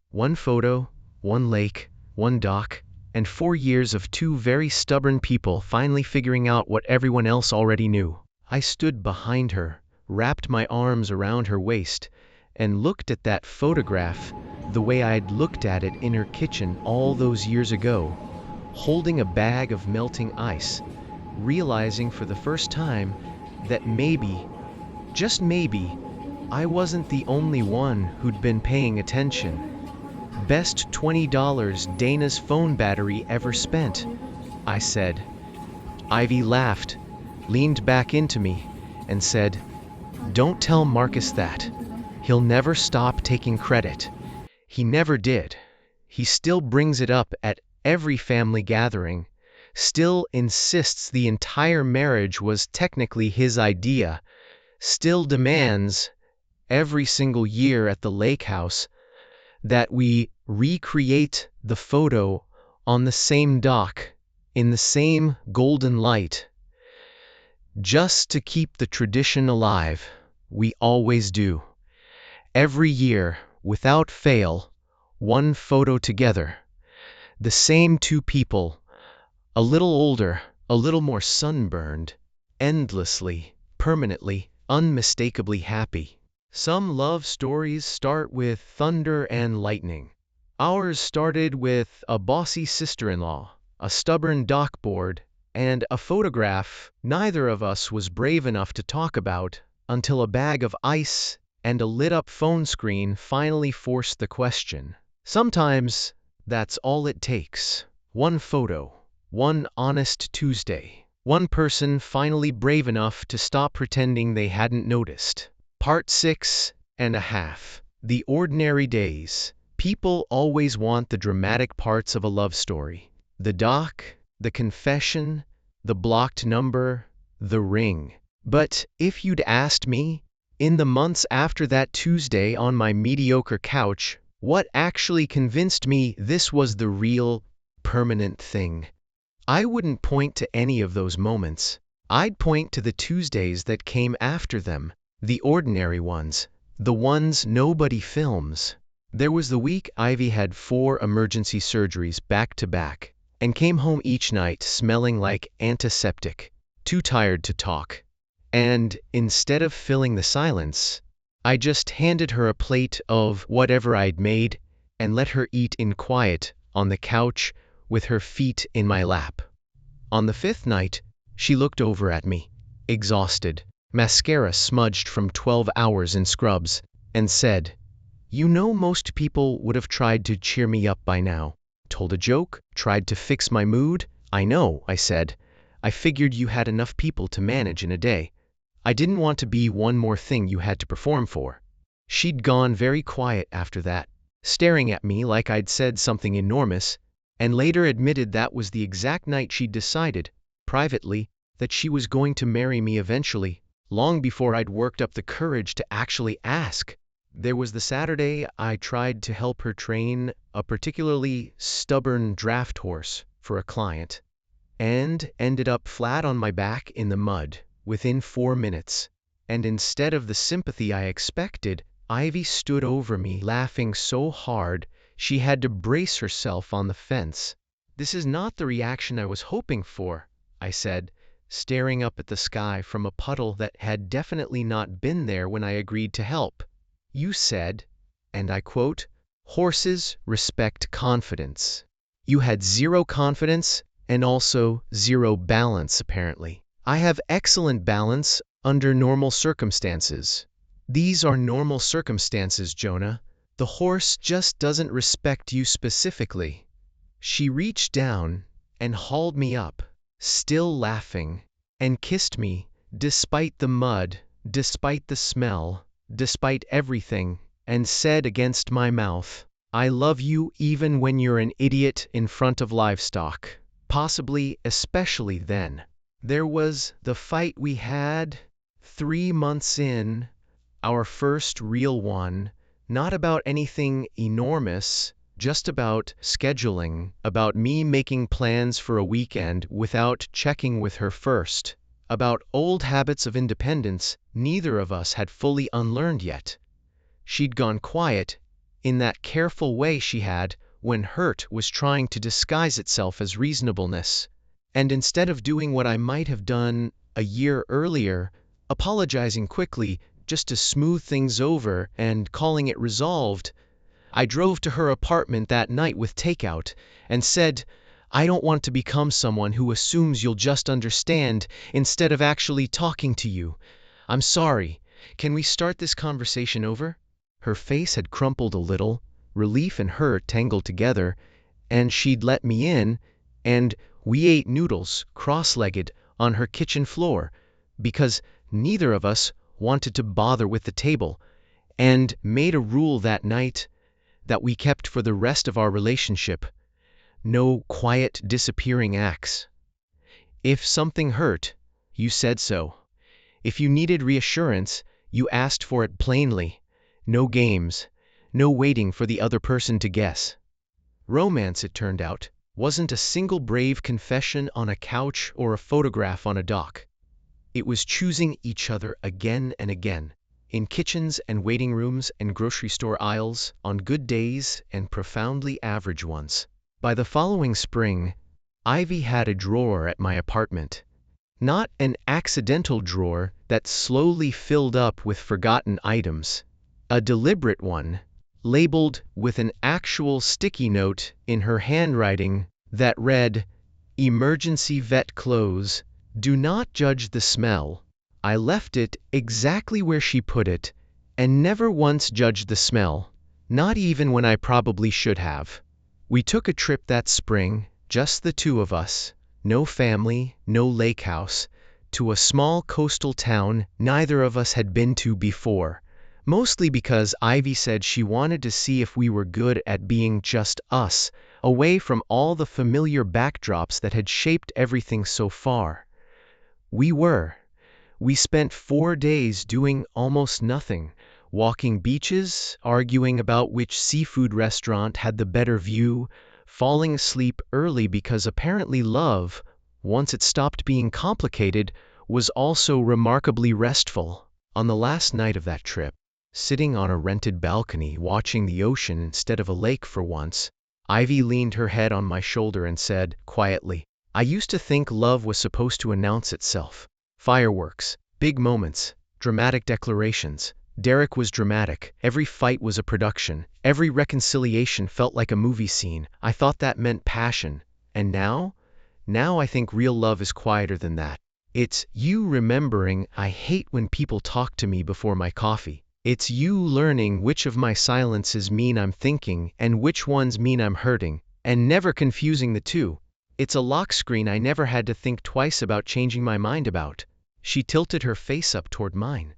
One photo, one lake, one dock, and 4 years of two very stubborn people finally figuring out what everyone else already knew." I stood behind her, wrapped my arms around her waist, and looked at that photograph the way I'd looked at it in her kitchen all those years ago, holding a bag of melting ice, realizing for the first time that maybe, just maybe, I wasn't the only one who'd been paying attention. "Best $20 Dana's phone battery ever spent," I said. Ivy laughed, leaned back into me, and said, "Don't tell Marcus that. He'll never stop taking credit. He never did. He still brings it up at every family gathering, still insists the entire marriage was technically his idea, still demands, every single year at the lake house, that we recreate the photo on the same dock, in the same golden light. Just to keep the tradition alive, we always do. Every year, without fail, one photo together. The same two people, a little older, a little more sunburned, endlessly, permanently, unmistakably happy." Some love stories start with thunder and lightning. Ours started with a bossy sister-in-law, a stubborn dockboard, and a photograph neither of us was brave enough to talk about until a bag of ice and a lit-up phone screen finally forced the question. Sometimes that's all it takes. One photo, one honest Tuesday, one person finally brave enough to stop pretending they hadn't noticed. Part 6.5. The ordinary days. People always want the dramatic parts of a love story. The dock, the confession, the blocked number, the ring. But if you'd asked me, in the months after that Tuesday on my mediocre couch, what actually convinced me this was the real, permanent thing, I wouldn't point to any of those moments. I'd point to the Tuesdays that came after them. The ordinary ones, the ones nobody films. There was the week Ivy had 4 emergency surgeries back to back, and came home each night smelling like antiseptic, too tired to talk. And instead of filling the silence, I just handed her a plate of whatever I'd made and let her eat in quiet on the couch with her feet in my lap. On the 5th night, she looked over at me, exhausted, mascara smudged from 12 hours in scrubs, and said, "You know most people would have tried to cheer me up by now. Told a joke, tried to fix my mood." "I know," I said. "I figured you had enough people to manage in a day. I didn't want to be one more thing you had to perform for." She'd gone very quiet after that, staring at me like I'd said something enormous, and later admitted that was the exact night she'd decided, privately, that she was going to marry me eventually, long before I'd worked up the courage to actually ask. There was the Saturday I tried to help her train a particularly stubborn draft horse for a client, and ended up flat on my back in the mud within 4 minutes. And instead of the sympathy I expected, Ivy stood over me laughing so hard she had to brace herself on the fence. "This is not the reaction I was hoping for," I said, staring up at the sky from a puddle that had definitely not been there when I agreed to help. "You said," and I quote, "horses respect confidence. You had 0 confidence and also 0 balance, apparently. I have excellent balance under normal circumstances. These are normal circumstances, Jonah. The horse just doesn't respect you specifically." She reached down and hauled me up, still laughing, and kissed me, despite the mud, despite the smell, despite everything, and said against my mouth, "I love you even when you're an idiot in front of livestock." Possibly especially then. There was the fight we had 3 months in, our first real one, not about anything enormous, just about scheduling, about me making plans for a weekend without checking with her first, about old habits of independence neither of us had fully unlearned yet. She'd gone quiet, in that careful way she had when hurt was trying to disguise itself as reasonableness. And instead of doing what I might have done a year earlier, apologizing quickly just to smooth things over and calling it resolved, I drove to her apartment that night with takeout and said, "I don't want to become someone who assumes you'll just understand instead of actually talking to you. I'm sorry. Can we start this conversation over?" Her face had crumpled a little, relief and hurt tangled together, and she'd let me in, and we ate noodles, cross-legged, on her kitchen floor, because neither of us wanted to bother with the table, and made a rule that night that we kept for the rest of our relationship: no quiet, disappearing acts. If something hurt, you said so. If you needed reassurance, you asked for it plainly. No games, no waiting for the other person to guess. Romance, it turned out, wasn't a single brave confession on a couch or a photograph on a dock. It was choosing each other again and again, in kitchens and waiting rooms and grocery store aisles, on good days and profoundly average ones. By the following spring, Ivy had a drawer at my apartment. Not an accidental drawer that slowly filled up with forgotten items. A deliberate one, labeled with an actual sticky note in her handwriting that read, "Emergency vet clothes. Do not judge the smell." I left it exactly where she put it, and never once judged the smell, not even when I probably should have. We took a trip that spring, just the two of us, no family, no lake house, to a small coastal town neither of us had been to before, mostly because Ivy said she wanted to see if we were good at being just us, away from all the familiar backdrops that had shaped everything so far. We were. We spent 4 days doing almost nothing, walking beaches, arguing about which seafood restaurant had the better view, falling asleep early because apparently love, once it stopped being complicated, was also remarkably restful. On the last night of that trip, sitting on a rented balcony watching the ocean instead of a lake for once, Ivy leaned her head on my shoulder and said, quietly, "I used to think love was supposed to announce itself. Fireworks, big moments, dramatic declarations. Derek was dramatic. Every fight was a production. Every reconciliation felt like a movie scene. I thought that meant passion. And now? Now I think real love is quieter than that. It's you remembering I hate when people talk to me before my coffee. It's you learning which of my silences mean I'm thinking and which ones mean I'm hurting, and never confusing the two. It's a lock screen I never had to think twice about changing my mind about." She tilted her face up toward mine.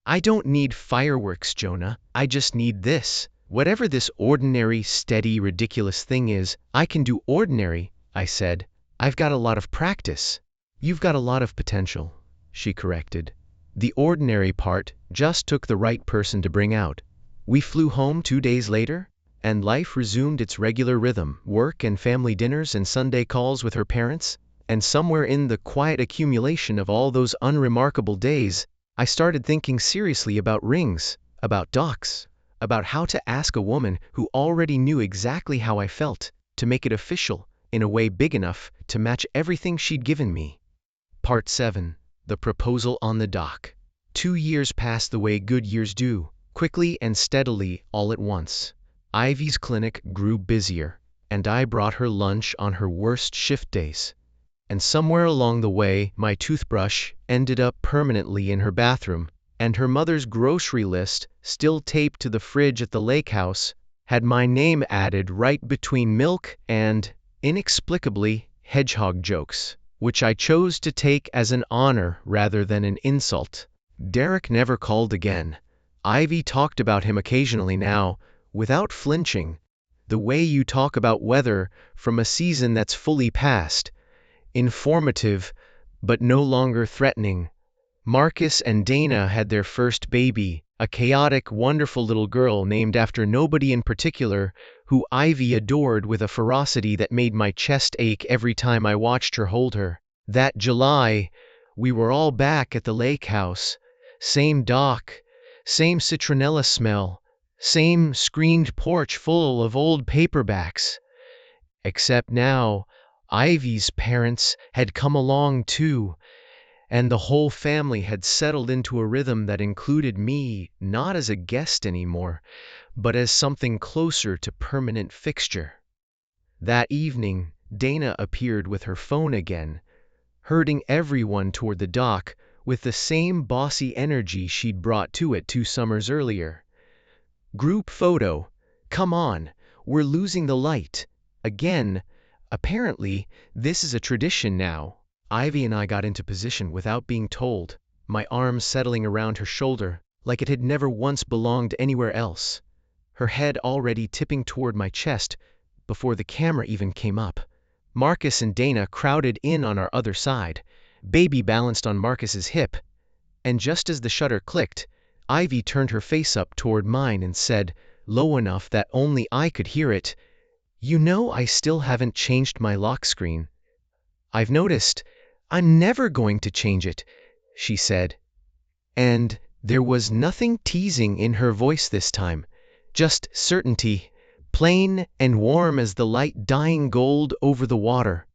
"I don't need fireworks, Jonah. I just need this. Whatever this ordinary, steady, ridiculous thing is, I can do ordinary," I said. "I've got a lot of practice." "You've got a lot of potential," she corrected. "The ordinary part just took the right person to bring out." We flew home 2 days later, and life resumed its regular rhythm, work and family dinners and Sunday calls with her parents, and somewhere in the quiet accumulation of all those unremarkable days, I started thinking seriously about rings, about docks, about how to ask a woman who already knew exactly how I felt, to make it official, in a way big enough to match everything she'd given me. Part 7. The Proposal on the Dock. 2 years passed the way good years do, quickly and steadily all at once. Ivy's clinic grew busier, and I brought her lunch on her worst shift days. And somewhere along the way, my toothbrush ended up permanently in her bathroom, and her mother's grocery list, still taped to the fridge at the lake house, had my name added right between milk and, inexplicably, hedgehog jokes, which I chose to take as an honor rather than an insult. Derek never called again. Ivy talked about him occasionally now, without flinching, the way you talk about weather from a season that's fully past. Informative, but no longer threatening. Marcus and Dana had their first baby, a chaotic, wonderful little girl named after nobody in particular, who Ivy adored with a ferocity that made my chest ache every time I watched her hold her. That July, We were all back at the lake house. Same dock, same citronella smell, same screened porch full of old paperbacks. Except now, Ivy's parents had come along too, and the whole family had settled into a rhythm that included me not as a guest anymore, but as something closer to permanent fixture. That evening, Dana appeared with her phone again, herding everyone toward the dock with the same bossy energy she'd brought to it 2 summers earlier. Group photo. Come on, we're losing the light. Again. Apparently, this is a tradition now. Ivy and I got into position without being told, my arms settling around her shoulder like it had never once belonged anywhere else, her head already tipping toward my chest before the camera even came up. Marcus and Dana crowded in on our other side, baby balanced on Marcus's hip, and just as the shutter clicked, Ivy turned her face up toward mine and said, low enough that only I could hear it, "You know I still haven't changed my lock screen. I've noticed. I'm never going to change it," she said. And there was nothing teasing in her voice this time, just certainty, plain and warm as the light dying gold over the water.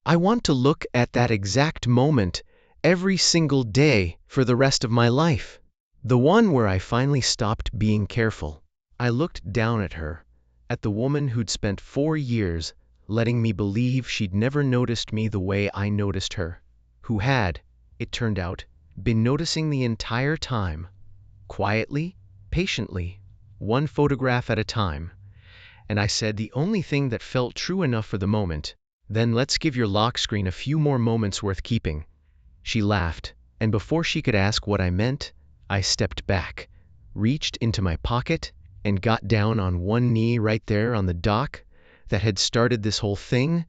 I want to look at that exact moment every single day for the rest of my life. The one where I finally stopped being careful. I looked down at her, at the woman who'd spent 4 years letting me believe she'd never noticed me the way I noticed her, who had, it turned out, been noticing the entire time, quietly, patiently, one photograph at a time. And I said the only thing that felt true enough for the moment, "Then let's give your lock screen a few more moments worth keeping." She laughed, and before she could ask what I meant, I stepped back, reached into my pocket, and got down on one knee right there on the dock that had started this whole thing,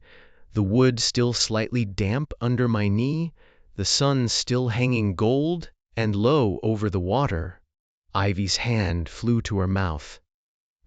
the wood still slightly damp under my knee, the sun still hanging gold and low over the water. Ivy's hand flew to her mouth.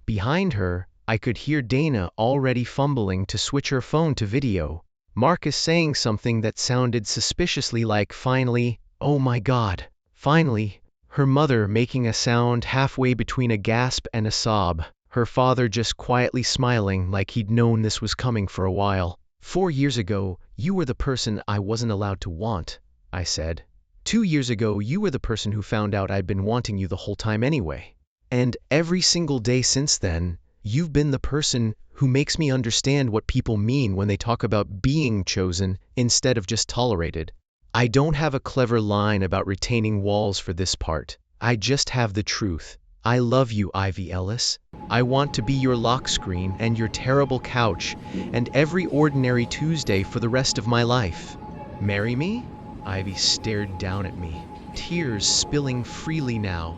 Behind her, I could hear Dana already fumbling to switch her phone to video, Marcus saying something that sounded suspiciously like "finally," "oh my god," "finally," her mother making a sound halfway between a gasp and a sob, her father just quietly smiling like he'd known this was coming for a while. 4 years ago, you were the person I wasn't allowed to want, I said. 2 years ago, you were the person who found out I'd been wanting you the whole time anyway. And every single day since then, you've been the person who makes me understand what people mean when they talk about being chosen instead of just tolerated. I don't have a clever line about retaining walls for this part. I just have the truth. I love you, Ivy Ellis. I want to be your lock screen and your terrible couch and every ordinary Tuesday for the rest of my life. Marry me? Ivy stared down at me, tears spilling freely now,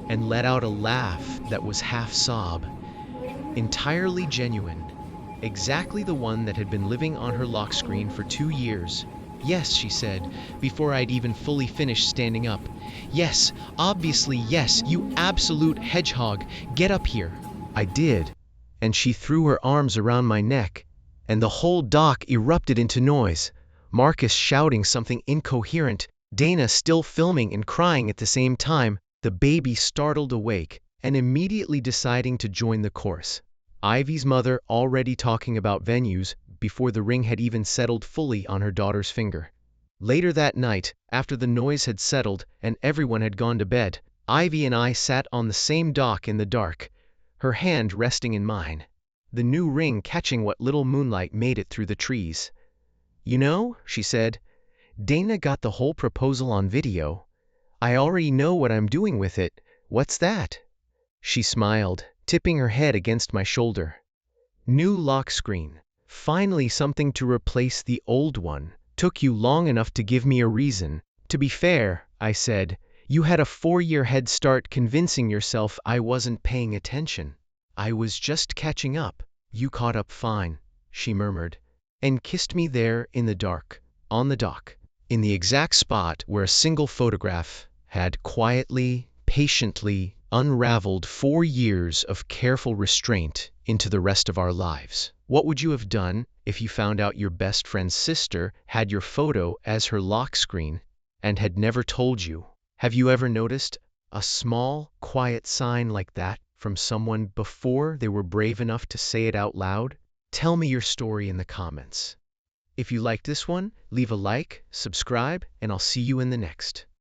and let out a laugh that was half sob. Entirely genuine. Exactly the one that had been living on her lock screen for 2 years. Yes, she said, before I'd even fully finished standing up. Yes, obviously yes, you absolute hedgehog. Get up here. I did, and she threw her arms around my neck, and the whole dock erupted into noise. Marcus shouting something incoherent, Dana still filming and crying at the same time, the baby startled awake and immediately deciding to join the chorus. Ivy's mother already talking about venues before the ring had even settled fully on her daughter's finger. Later that night, after the noise had settled and everyone had gone to bed, Ivy and I sat on the same dock in the dark, her hand resting in mine, the new ring catching what little moonlight made it through the trees. You know, she said, Dana got the whole proposal on video. I already know what I'm doing with it. What's that? She smiled, tipping her head against my shoulder. New lock screen. Finally something to replace the old one. Took you long enough to give me a reason. To be fair, I said, you had a 4-year head start convincing yourself I wasn't paying attention. I was just catching up. You caught up fine, she murmured, and kissed me there in the dark, on the dock, in the exact spot where a single photograph had quietly, patiently unraveled 4 years of careful restraint into the rest of our lives. What would you have done if you found out your best friend's sister had your photo as her lock screen and had never told you. Have you ever noticed a small, quiet sign like that from someone before they were brave enough to say it out loud? Tell me your story in the comments. If you liked this one, leave a like, subscribe, and I'll see you in the next.